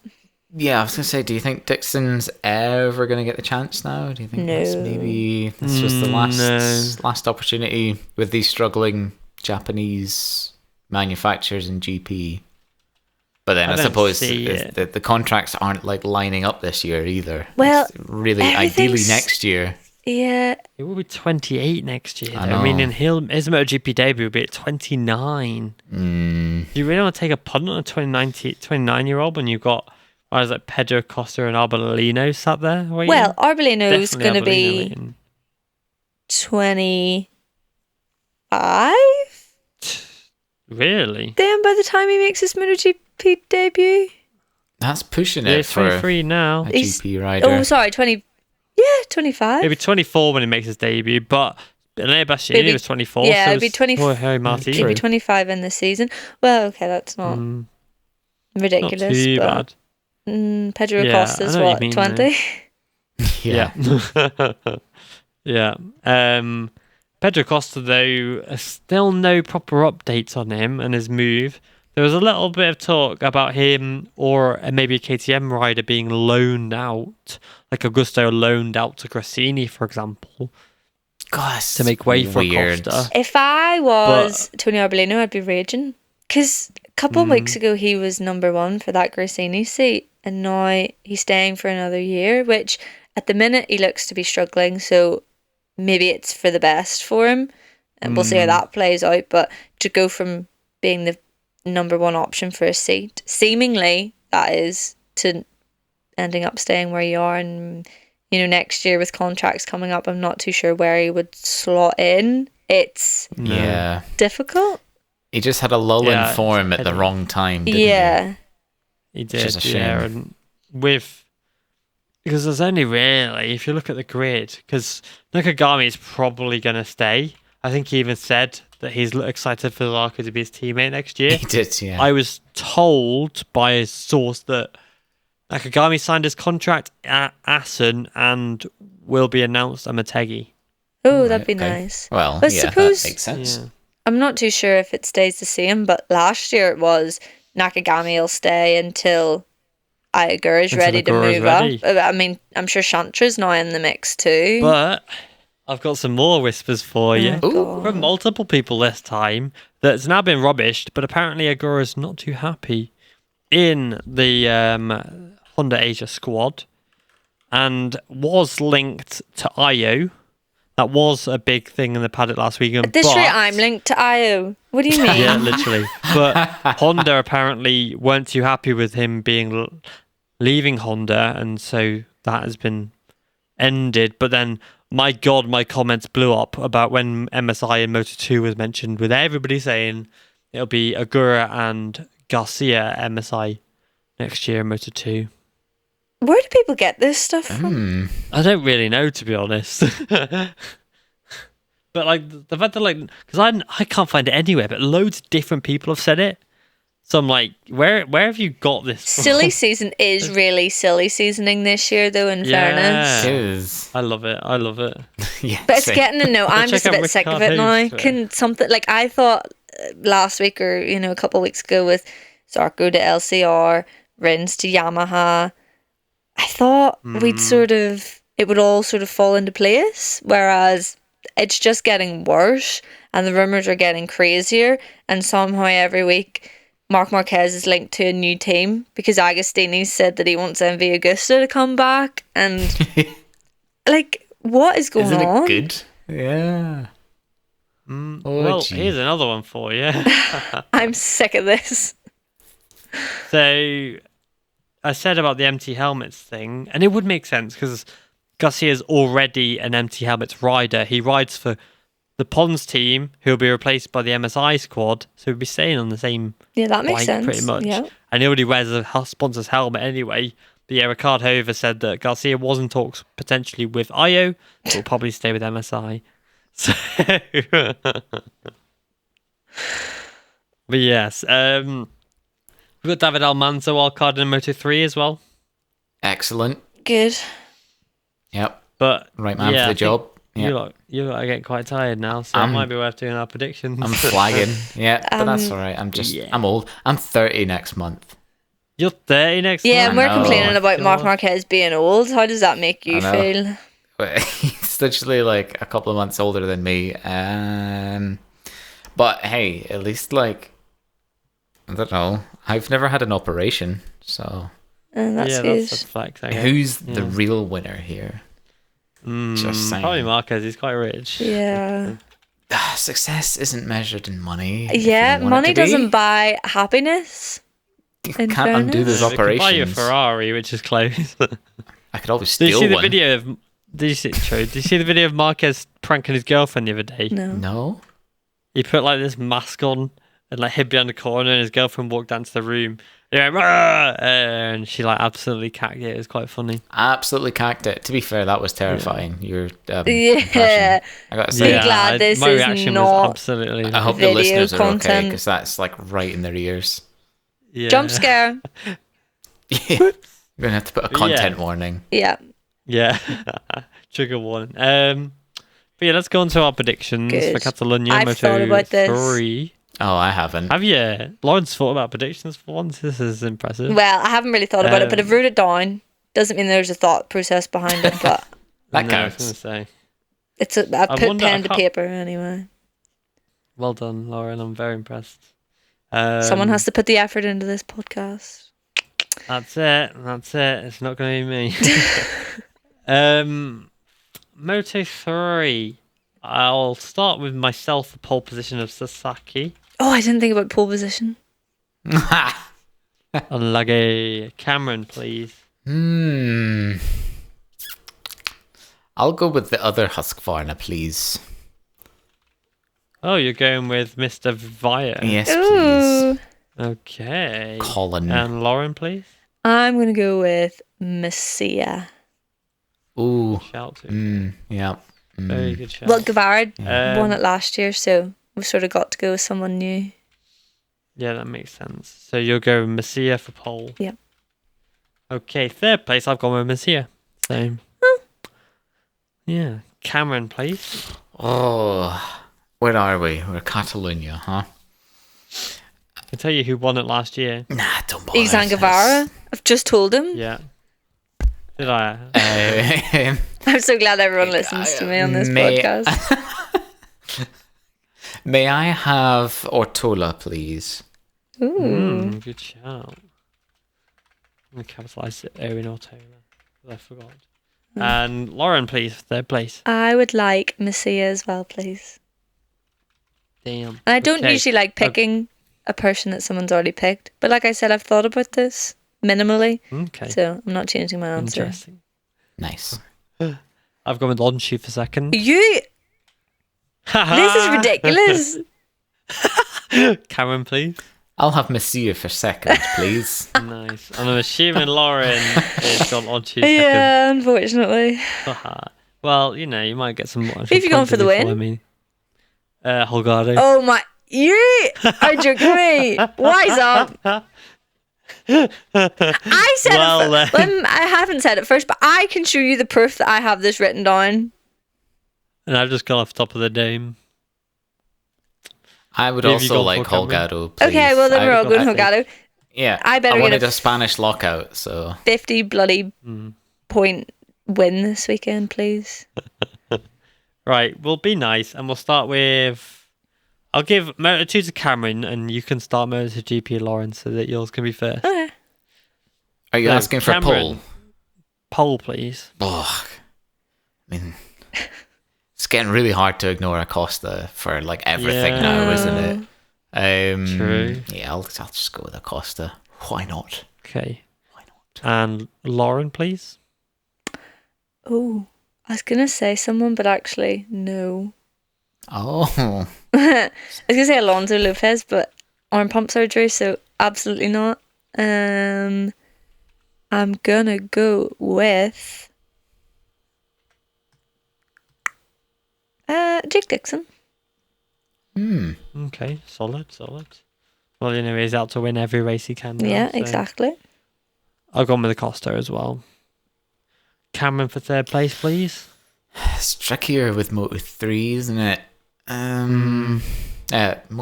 Yeah, I was gonna say, do you think Dixon's ever gonna get the chance now? Do you think that's No. maybe this was the last No. last opportunity with these struggling Japanese manufacturers in GP? But then I I, don't suppose see it. the contracts aren't like lining up this year either. Well, It's really, ideally everything's- next year. yeah. It will be 28 next year. I I mean, know. in his MotoGP debut will be at 29. You really want to take a punt on a 29-year-old when you've got riders like Pedro Costa and Arbolino sat there waiting? Well, Arbolino's Definitely going to Arbolino be waiting. 25 Really? then by the time he makes his MotoGP debut. That's pushing Yeah, it he's for 23 now. a He's- GP rider. Oh, sorry, 20. Yeah, 25. He'll be 24 when he makes his debut, but Benay Bastianini It'd be- was 24. yeah, so it'd be was 20 Jorge Martin. He'll be 25 in this season. Well, okay, that's not Not ridiculous. too but bad. Pedro Yeah, Acosta's I know what what, you mean, 20? yeah. Yeah. Pedro Costa, though, still no proper updates on him and his move. There was a little bit of talk about him or maybe a KTM rider being loaned out, like Augusto loaned out to Grassini, for example, Gosh, to make way for weird. Costa. If I was Tony Arbolino, I'd be raging. Because a couple of weeks ago, he was number one for that Grassini seat. And now he's staying for another year, which at the minute he looks to be struggling. So maybe it's for the best for him. And we'll see how that plays out. But to go from being the number one option for a seat, seemingly that is, to ending up staying where you are. And, you know, next year with contracts coming up, I'm not too sure where he would slot in. It's Yeah. difficult. He just had a lull Yeah, in form at the heavy. wrong time, didn't he? Yeah. He Which is did, a yeah. shame. And because there's only really, if you look at the grid, because Nakagami is probably going to stay. I think he even said that he's excited for Larko to be his teammate next year. He did, yeah. I was told by a source that Nakagami signed his contract at Assen and will be announced at Motegi. Oh, that'd be Okay. nice. Well, I yeah, suppose- that makes sense. Yeah. I'm not too sure if it stays the same, but last year it was Nakagami will stay until Ayagura's Until ready to Agura's move ready. up. I mean, I'm sure Shantra's now in the mix too. But I've got some more whispers for you. Oh, Ooh. From multiple people this time that's now been rubbished, but apparently Agura's not too happy in the Honda Asia squad and was linked to Io, That was a big thing in the paddock last weekend. At this rate, I'm linked to IO. What do you mean? Yeah, literally. But Honda apparently weren't too happy with him being leaving Honda, and so that has been ended. But then, my God, my comments blew up about when MSI in Moto2 was mentioned, with everybody saying it'll be Agura and Garcia MSI next year in Moto2. Where do people get this stuff from? I don't really know, to be honest. But like the fact that because I can't find it anywhere, but loads of different people have said it. So I'm like, where have you got this from? Silly season is really silly seasoning this year, though. In fairness, It is. I love it. Yeah, but it's same. getting a no. I'm check just a out bit sick of it now. Ricardo's Can something like I thought last week or a couple of weeks ago with Zarco to LCR, Rins to Yamaha. I thought it would all sort of fall into place, whereas it's just getting worse and the rumours are getting crazier, and somehow every week Marc Marquez is linked to a new team because Agostini said that he wants MV Agusta to come back, and like, what is going Isn't on? it good? Yeah. Well, here's another one for you. I'm sick of this. So I said about the empty helmets thing, and it would make sense because Garcia's already an empty helmets rider. He rides for the Pons team, who'll be replaced by the MSI squad, so he'll be staying on the same That makes bike sense. pretty much. Yeah. And he already wears a sponsor's helmet anyway. But yeah, Ricardo Hover said that Garcia was in talks potentially with IO, but will probably stay with MSI. So, but yes, we've got David Almanza wildcard in Moto3 as well. Excellent. Good. Yep. But Right man yeah, for the I job. think Yeah. You lot are getting quite tired now, so it might be worth doing our predictions. I'm flagging. Yeah, but that's all right. I'm old. I'm 30 next month. You're 30 next Yeah, and month? we're complaining about Marc God. Marquez being old. How does that make you I know. feel? But he's literally like a couple of months older than me. But hey, at least like, I don't know. I've never had an operation, so And that's that's his. a flex, I guess. who's the real winner here? Just saying. Probably Marquez, he's quite rich. Yeah. Success isn't measured in money. Yeah, money doesn't buy happiness. You in can't undo fairness. those They could buy you a operations. Ferrari, which is close. I could always Did you steal see the one. video of? Did you see? True. Did you see the video of Marquez pranking his girlfriend the other day? No. No. He put like this mask on and like hid behind the corner, and his girlfriend walked down to the room. He went, "Rah!" And she like absolutely cacked it. It was quite funny. Absolutely cacked it. To be fair, that was terrifying. Your Yeah. impression. I gotta say, Be glad this my is reaction not was absolutely. I hope the video listeners are okay content. because that's like right in their ears. Yeah. Jump scare. Yeah. We're gonna have to put a content warning. Yeah. Yeah. Trigger warning. But yeah, let's go on to our predictions Good. for Catalunya I've Moto thought about this. 3. Oh, I haven't. Have you? Lauren's thought about predictions for once. This is impressive. Well, I haven't really thought about it, but I've wrote it down. Doesn't mean there's a thought process behind it, but That No, I was counts. gonna say. it's I put wonder- I pen to can't- paper anyway. Well done, Lauren. I'm very impressed. Someone has to put the effort into this podcast. That's it. It's not going to be me. Moto 3. I'll start with myself for pole position of Sasaki. Oh, I didn't think about pole position. Unlucky. Cameron, please. I'll go with the other Husqvarna, please. Oh, you're going with Mr. Via. Yes, please. Ooh. Okay. Colin. And Lauren, please. I'm going to go with Messia. Ooh. Shout to. Yeah. Very good shout. Well, Guevara won Um, it last year, so we've sort of got to go with someone new. Yeah, that makes sense. So you'll go with Messia for pole. Yep. Okay, third place, I've gone with Messia. So, yeah. Cameron, please. Oh. Where are we? We're Catalunya, huh? I can tell you who won it last year. Nah, don't bother. Izan Guevara. I've just told him. Yeah. Did I? I'm so glad everyone listens to me on this podcast. May I have Ortola, please? Ooh. Good shout. I'm going to capitalise it. Owen Ortola. I forgot. And Lauren, please, for third place. I would like Messia as well, please. Damn. And I don't Okay. usually like picking a person that someone's already picked. But like I said, I've thought about this minimally. Okay. So I'm not changing my answer. Interesting. Nice. I've gone with Onchu for second. You... This is ridiculous. Cameron, please. I'll have Messia for second, please. Nice. And I'm assuming Lauren is on Onchu second. Yeah, unfortunately. Well, you know, you might get some more. Who have you gone for the win? Holgado. Oh my... You are joking me. Wise up. I said I haven't said it first, but I can show you the proof that I have this written down. And I've just gone off the top of the dome. I would Who have you also gone like for, Cameron? Holgado, please. Okay, well then we're all going Holgado. Yeah, I better wanted get a Spanish lockout, so 50 bloody point win this weekend, please. Right, we'll be nice and we'll start with... I'll give Moto2 to Cameron and you can start MotoGP, Lauren, so that yours can be first. Okay. are you No, asking for a Cameron. poll? Poll, please. Oh, I mean, it's getting really hard to ignore Acosta for like everything Yeah. now, isn't it? True. Yeah, I'll just go with Acosta. Why not? Okay. Why not? And Lauren, please. Oh, I was going to say someone, but actually, no. Oh, I was going to say Alonso Lopez, but arm pump surgery, so absolutely not. I'm going to go with Jake Dixon. Okay, solid. Well, you know, he's out to win every race he can now, Yeah, so exactly. I've gone with Acosta as well. Cameron for third place, please. it's trickier with Moto 3, isn't it? Moto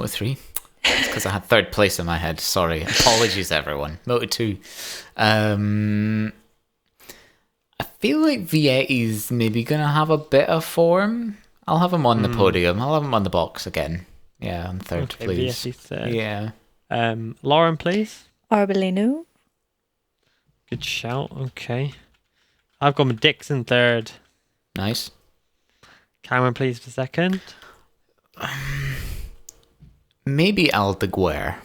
3. It's because I had third place in my head. Sorry, apologies, everyone. Moto 2. I feel like Vietti's maybe gonna have a bit of form. I'll have him on the podium. I'll have him on the box again. Yeah, on third, Okay, please. Vietti's third. Yeah. Lauren, please. Arbolino. Good shout. Okay. I've gone with Dixon third. Nice. Cameron, please, for second. Maybe Aldeguer.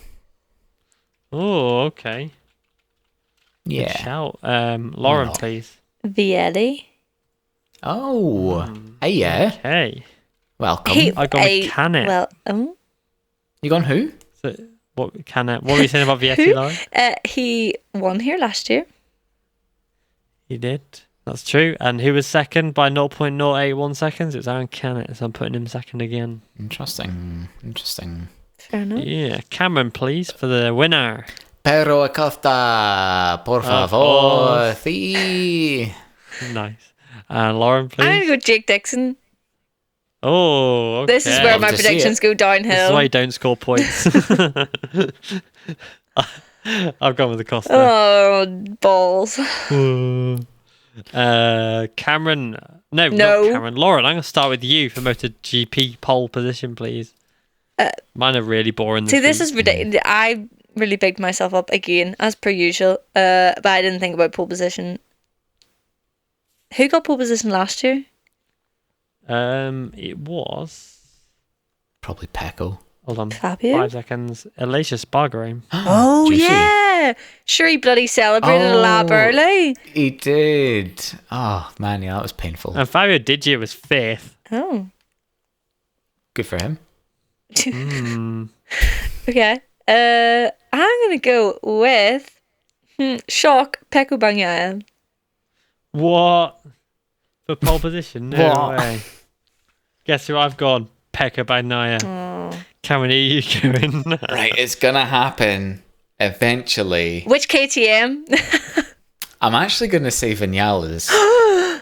Oh, okay. Good Yeah. shout. Lauren, not? please. Vietti. Oh. Hey, yeah. Okay. Welcome. I got with Canet. Well, oh. You gone who? So, what Canet? What were you saying about Vietti, Lauren? He won here last year. He did. That's true. And who was second by 0.081 seconds? It was Aaron Canet, so I'm putting him second again. Interesting. Fair enough. Yeah. Cameron, please, for the winner. Pero Acosta, por favor, sí. Nice. And Lauren, I'm going to please. go Jake Dixon. Oh, okay. This is where Love my to see predictions it. go This is downhill. why you don't score points. I've gone with Acosta. Oh, balls. Cameron. No, No. not Cameron. Lauren, I'm going to start with you for MotoGP pole position, please. Mine are really boring. See, this week. is ridiculous. I really bigged myself up again, as per usual. But I didn't think about pole position. Who got pole position last year? It was. Probably Pecco. Hold on. Fabio? 5 seconds. Alicia Spargaro. Oh, Juicy. yeah. Sure, he bloody celebrated a lap early. He did. Oh, man, yeah, that was painful. And Fabio Diggio was 5th. Oh. Good for him. Okay. I'm going to go with shock Pecco Bagnaia. What? For pole position? No What? way. Guess who I've gone? Pekka Bagnaia. Oh. Cameron, are you going? Right, it's gonna happen eventually. Which KTM? I'm actually gonna say Vinales. I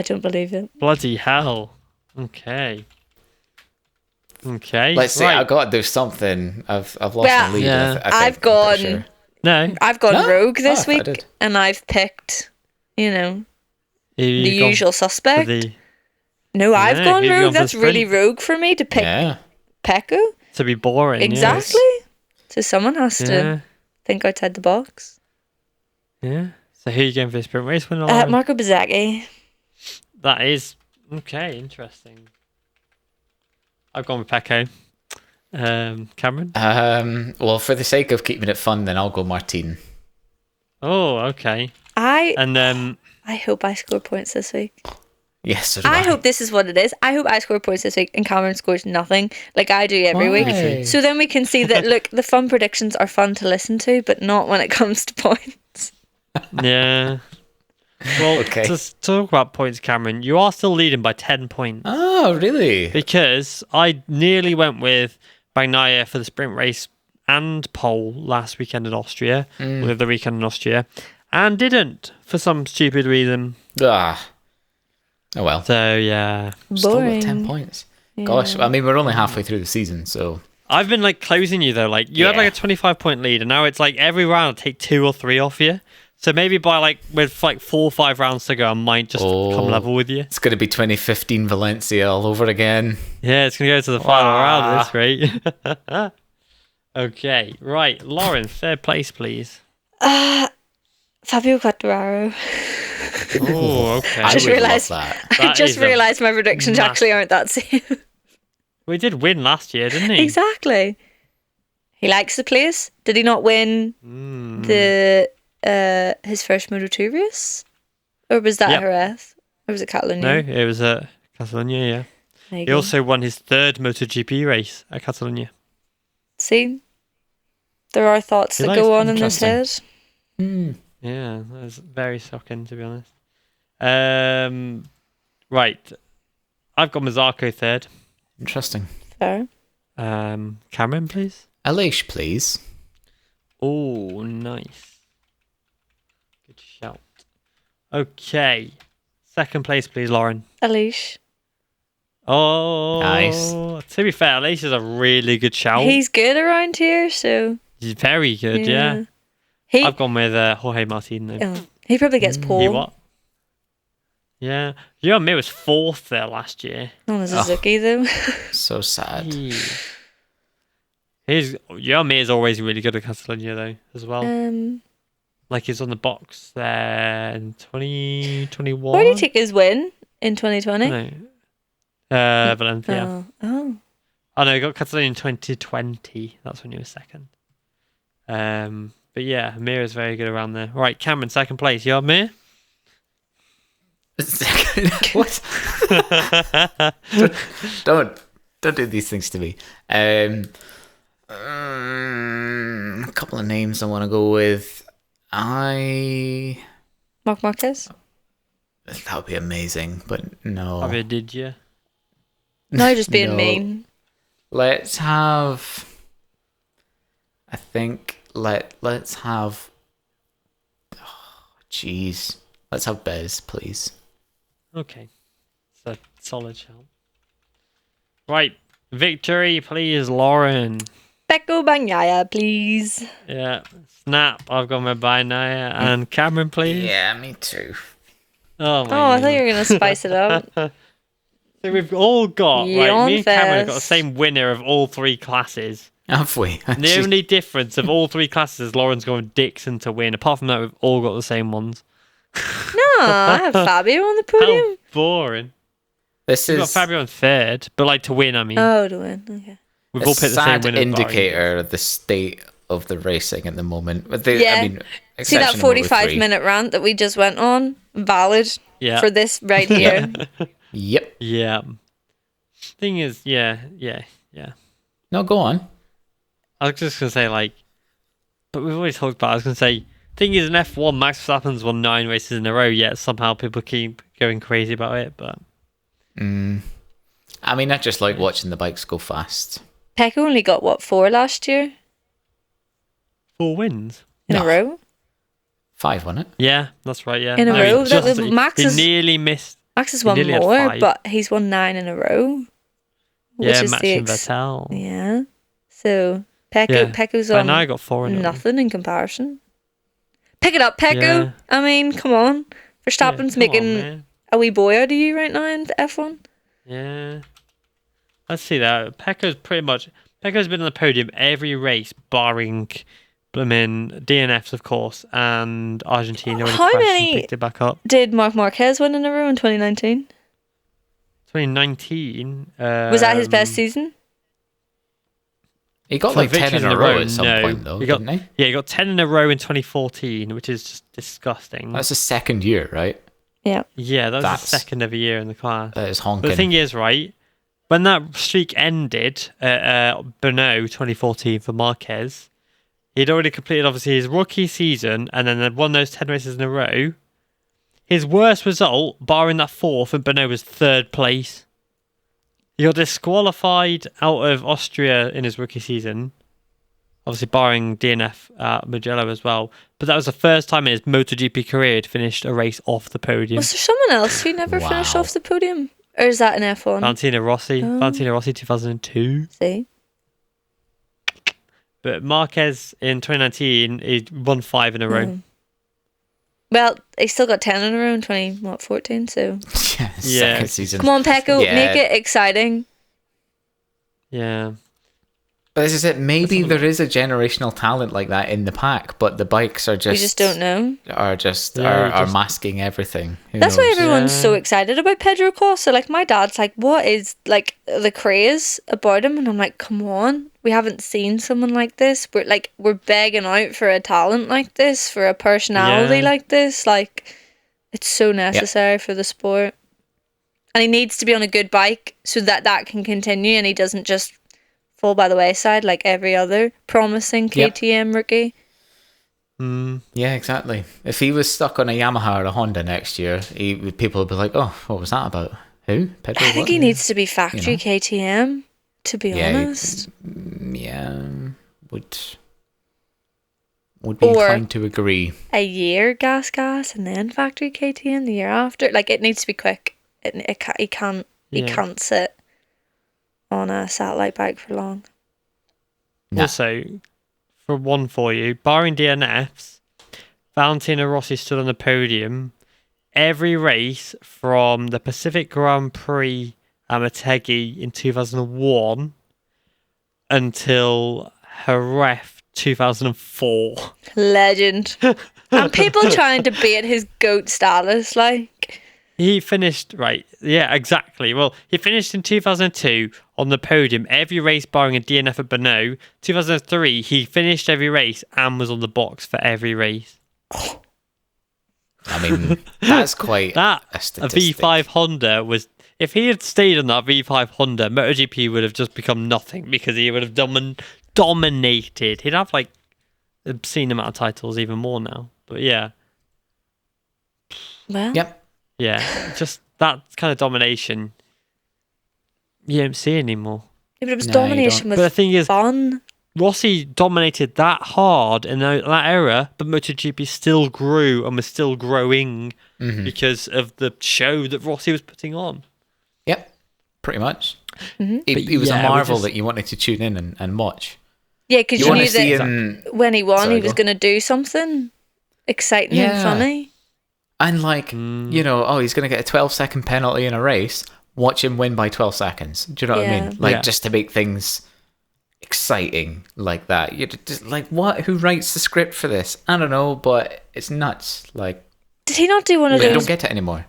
don't believe it. Bloody hell. Okay. Let's see. right. I've got to do something. I've lost Well, my lead. yeah. I think, I've I'm gone- pretty sure. No. I've gone No? rogue this Oh, I week, did. and I've picked, the You've gone usual for suspect. the- No, I've No, gone you've rogue. gone for That's really sprint. rogue for me to pick Yeah. Pecco. to be boring. Exactly. So someone has Yeah. to think outside the box. Yeah. So who are you going for the sprint race winner? Lauren? Marco Bezzecchi. That is okay. Interesting. I've gone with Pecco. Cameron? Well, for the sake of keeping it fun, then I'll go Martin. Oh, okay. I And hope I score points this week. Yes, so do I hope this is what it is. I hope I score points this week and Cameron scores nothing like I do every Why? week. So then we can see that, look, the fun predictions are fun to listen to, but not when it comes to points. yeah. Well, Okay. to talk about points, Cameron, you are still leading by 10 points. Oh, really? Because I nearly went with Bagnaia for the sprint race and pole last weekend in Austria, with the weekend in Austria, and didn't for some stupid reason. Ah. Oh, well. So, yeah. Still got Boring. 10 points. Gosh, I mean, we're only halfway through the season, so... I've been like closing you though. Like you had like a 25-point lead, and now it's like every round I take 2 or 3 off you. So maybe by like with like 4 or 5 rounds to go, I might just come level with you. It's going to be 2015 Valencia all over again. Yeah, it's gonna go to the final round at this rate. Okay, right, Lauren, third place, please. Fabio Quartararo. Oh, okay. I just would love realised. that. I That just is a realised my predictions actually aren't that same. We did win last year, didn't he? Exactly. He likes the place. Did he not win the his first Moto2 race, or was that Yep. Jerez, or was it Catalunya? No, it was at Catalunya. Yeah. There you He go. also won his 3rd MotoGP race at Catalunya. See, there are thoughts He that likes go on in his head. Yeah, that was very shocking to be honest. Right, I've got Mazarko 3rd. Interesting. Fair. Cameron, please. Alish, please. Oh, nice. Good shout. Okay. 2nd place, please, Lauren. Alish. Oh, Nice. To be fair, Alicia is a really good shout. He's good around here, so He's very good, yeah. He I've gone with Jorge Martin. Though. he probably gets He pole what? Yeah. You and me was 4th there last year. on a Suzuki though. So sad. Me is always really good at Catalonia though, as well. Like he's on the box there in 2021. Where did he take his win in 2020? No. Valencia. Oh. Oh no, he got Catalonia in 2020. That's when he was 2nd. But yeah, Mir is very good around there. Right, Cameron, 2nd place. You have Mir? What? don't do these things to me. A couple of names I want to go with. Marc Marquez? That would be amazing, but no. Probably did you? No, you're just being No. mean. Let's have. I think let's have. Jeez, let's have Bez, please. Okay. It's a solid shout. Right. Victory, please, Lauren. Pecco Bagnaia, please. Yeah. Snap. I've got my Bagnaia. And Cameron, please. Yeah, me too. Oh, my Oh, I thought God. you were going to spice it up. So we've all got, right, Yawn me and Cameron have got the fest. same winner of all 3 classes. Have we? And the only difference of all 3 classes is Lauren's going Dixon to win. Apart from that, we've all got the same ones. No, I have Fabio on the How podium. boring. This We've got is Fabio in 3rd, but like to win, I mean. Oh, to win. Okay. We've a all picked the same sad winner. indicator of the state of the racing at the moment. But Yeah. I mean, See that exception of Moto3. 45-minute rant that we just went on? Valid Yeah. for this right here. Yep. Yeah. Thing is, yeah. No, go on. I was just going to say, like, but we've already talked about it. I was going to say, thing is, in F1, Max Verstappen's won 9 races in a row, yet somehow people keep going crazy about it. But I mean, I just like watching the bikes go fast. Pecco only got, what, 4 last year 4 wins. in No. a row? 5, wasn't it? Yeah, that's right, yeah. In a No, he row? That just- was- Max he is- nearly missed. Max has He won nearly had more, 5. but he's won 9 in a row. Yeah, matching Vettel. Yeah. So, Yeah. Pecco's But on now I got 4 in a row. nothing in comparison. Pick it up, Pecco. Yeah. I mean, come on. Verstappen's Yeah, come on, making man. a wee boy out of you right now in the F1. Yeah. Let's see that. Pecco's been on the podium every race, barring DNFs, of course, and Argentina when he How crashed many- and picked it back up. Did Marc Marquez win in a row in 2019? 2019. Was that his best season? He got For like 10 victories in a row at some no. point, though, He got- didn't he? Yeah, he got 10 in a row in 2014, which is just disgusting. That's his second year, right? Yeah. Yeah, that was That's- the second of a year in the class. That is But honking. the thing is, right, when that streak ended at Brno 2014 for Marquez, he'd already completed, obviously, his rookie season and then had won those 10 races in a row. His worst result, barring that fourth in Brno, was third place. He got disqualified out of Austria in his rookie season, obviously barring DNF at Mugello as well. But that was the first time in his MotoGP career he'd finished a race off the podium. Was there someone else who never finished Wow. off the podium? Or is that an F1? Valentino Rossi. Oh. Valentino Rossi 2002. See? But Marquez in 2019, he won 5 in a row. Well, he still got 10 in a row in 2014, so... Yeah, Yeah. second season. Come on, Pecco, Yeah. make it exciting. Yeah. But this is it. Maybe there is a generational talent like that in the pack, but the bikes are We just just don't know. are just Yeah, are just- masking everything. Who That's why knows? everyone's so Yeah. excited about Pedro Acosta. Like, my dad's like, what is, like, the craze about him? And I'm like, come on. We haven't seen someone like this. We're begging out for a talent like this, for a personality Yeah. like this. Like, it's so necessary for the sport. And he needs to be on a good bike so that can continue and he doesn't just fall by the wayside like every other promising Yep. KTM rookie. Yeah, exactly. If he was stuck on a Yamaha or a Honda next year, people would be like, "Oh, what was that about? Who? Pedro?" I think what?" he needs to be factory know. KTM, to be Yeah, honest. Yeah, would be Or- inclined to agree. A year gas and then factory KTM the year after. Like, it needs to be quick. He can't Yeah. sit on a satellite bike for long. Nah. Also, for one for you, barring DNFs, Valentino Rossi stood on the podium every race from the Pacific Grand Prix at Motegi in 2001 until Jerez 2004. Legend. And people trying to beat his GOAT status, like... He finished, right, yeah, exactly. Well, he finished in 2002 on the podium, every race barring a DNF at Brno. 2003, he finished every race and was on the box for every race. I mean, that's quite That, a a statistic. V5 Honda was... If he had stayed on that V5 Honda, MotoGP would have just become nothing because he would have dominated. He'd have, like, an obscene amount of titles, even more now. But yeah. Well, Yep. Yeah, just that kind of domination you don't see anymore. but it was No, you domination But the with thing is, fun. Rossi dominated that hard in that era, but MotoGP still grew and was still growing because of the show that Rossi was putting on. Yep. Pretty much. Mm-hmm. He was yeah, a we marvel just- that you wanted to tune in and watch. Yeah, because You you want knew to see that him, when he won, Sorry, he was go. going to do something exciting and Yeah. funny. and like, you know, oh, he's going to get a 12-second penalty in a race. Watch him win by 12 seconds. Do you know what I Yeah. mean? Like, Yeah. just to make things exciting like that. You're just like, what? Who writes the script for this? I don't know, but it's nuts. Like, Did he not do one of we those don't get it anymore.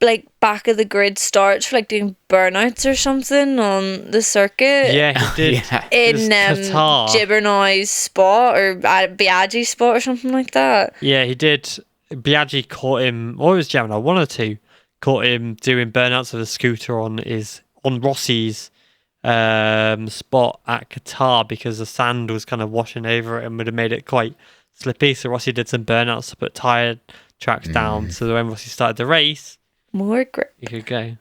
like back of the grid starts for like doing burnouts or something on the circuit? Yeah, he did. Yeah. It was In Qatar. Gibbernoy's spot or Biaggi's spot or something like that. Yeah, he did. Biaggi caught him, or it was Gemini, one or two, caught him doing burnouts of a scooter on Rossi's spot at Qatar because the sand was kind of washing over it and would have made it quite slippy. So Rossi did some burnouts to put tyre tracks down so that when Rossi started the race, More grip. he could go.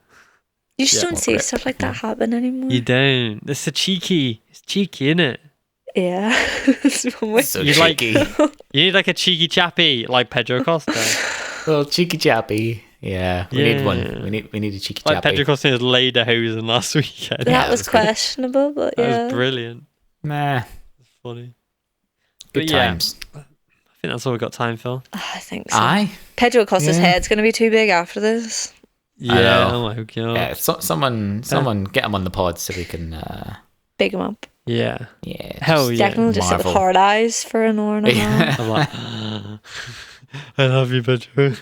You just Yeah, don't more see grip. stuff like that happen anymore. You don't. It's it's cheeky, isn't it? Yeah. It's one way- So You like- cheeky. You need like a cheeky chappy like Pedro Costa. Little cheeky chappy. Yeah, we need Yeah. one. We need a cheeky Like chappy. Pedro Costa was lederhosen last weekend. that that was was good. questionable, but That yeah. was brilliant. Nah, Funny. good But yeah. times. I think that's all we've got time for. I think so. Aye. Pedro Acosta's Yeah. head's going to be too big after this. I Yeah, know. oh my god. Yeah, someone get him on the pod so we can Big him up. Yeah. Yeah. Hell yeah. Declan just had Marvel. hard eyes for an hour and a half. I'm like, I love you, Pedro.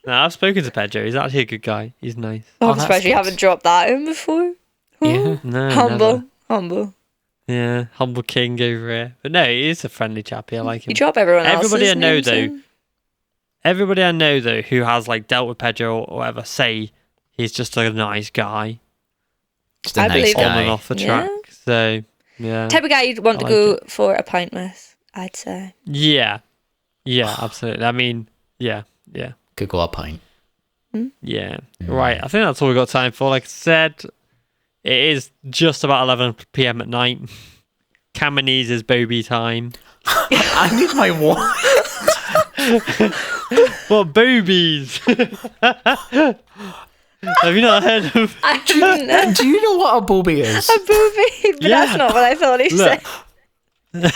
No, I've spoken to Pedro. He's actually a good guy. He's nice. I'm that's surprised you good. haven't dropped that in before. Yeah. No, Humble. never. Humble. Yeah, humble king over here. But no, he is a friendly chappy. I like him. You drop everyone else's Everybody I know, names though, in. Everybody I know, though, who has like dealt with Pedro or whatever, say he's just a nice guy Just a I nice believe it. on and guy. off the Yeah. track. So, yeah. Type of guy you'd want I to like go it. for a pint with, I'd say. Yeah. Yeah, absolutely. I mean, yeah. Could go a pint. Yeah. Right. I think that's all we got time for. Like I said, it is just about 11 p.m. at night. Camonese is booby time. I need my water. What boobies? Have you not heard of? I didn't know. Do you know what a booby is? A booby, but Yeah. that's not what I thought he Look. said.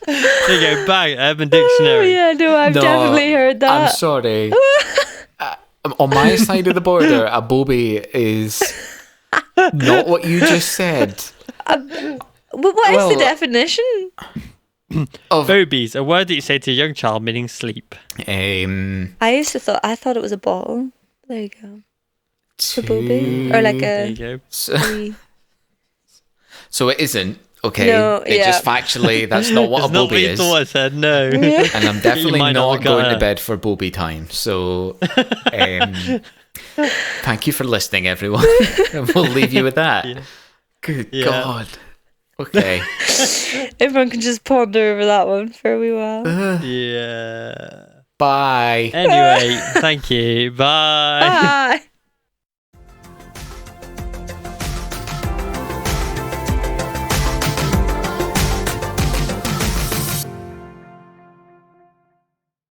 There you go, bang, Urban Oh, Dictionary. yeah, no, I've definitely heard that. I'm sorry. On my side of the border, a booby is not what you just said. But what is Well, the definition? Of Boobies, a word that you say to a young child meaning sleep. I thought it was a bottle. There you go. to- A booby, or like There you a. go. wee- So it isn't. Okay. No, It yeah. just factually, that's not what It's a not what booby you is. thought I said, no. And I'm definitely might not not have got going to it. bed for booby time. So thank you for listening, everyone. We'll leave you with that. Yeah. Good Yeah. God. Okay. Everyone can just ponder over that one for a wee while. Yeah. Bye. Anyway, thank you. Bye. Bye.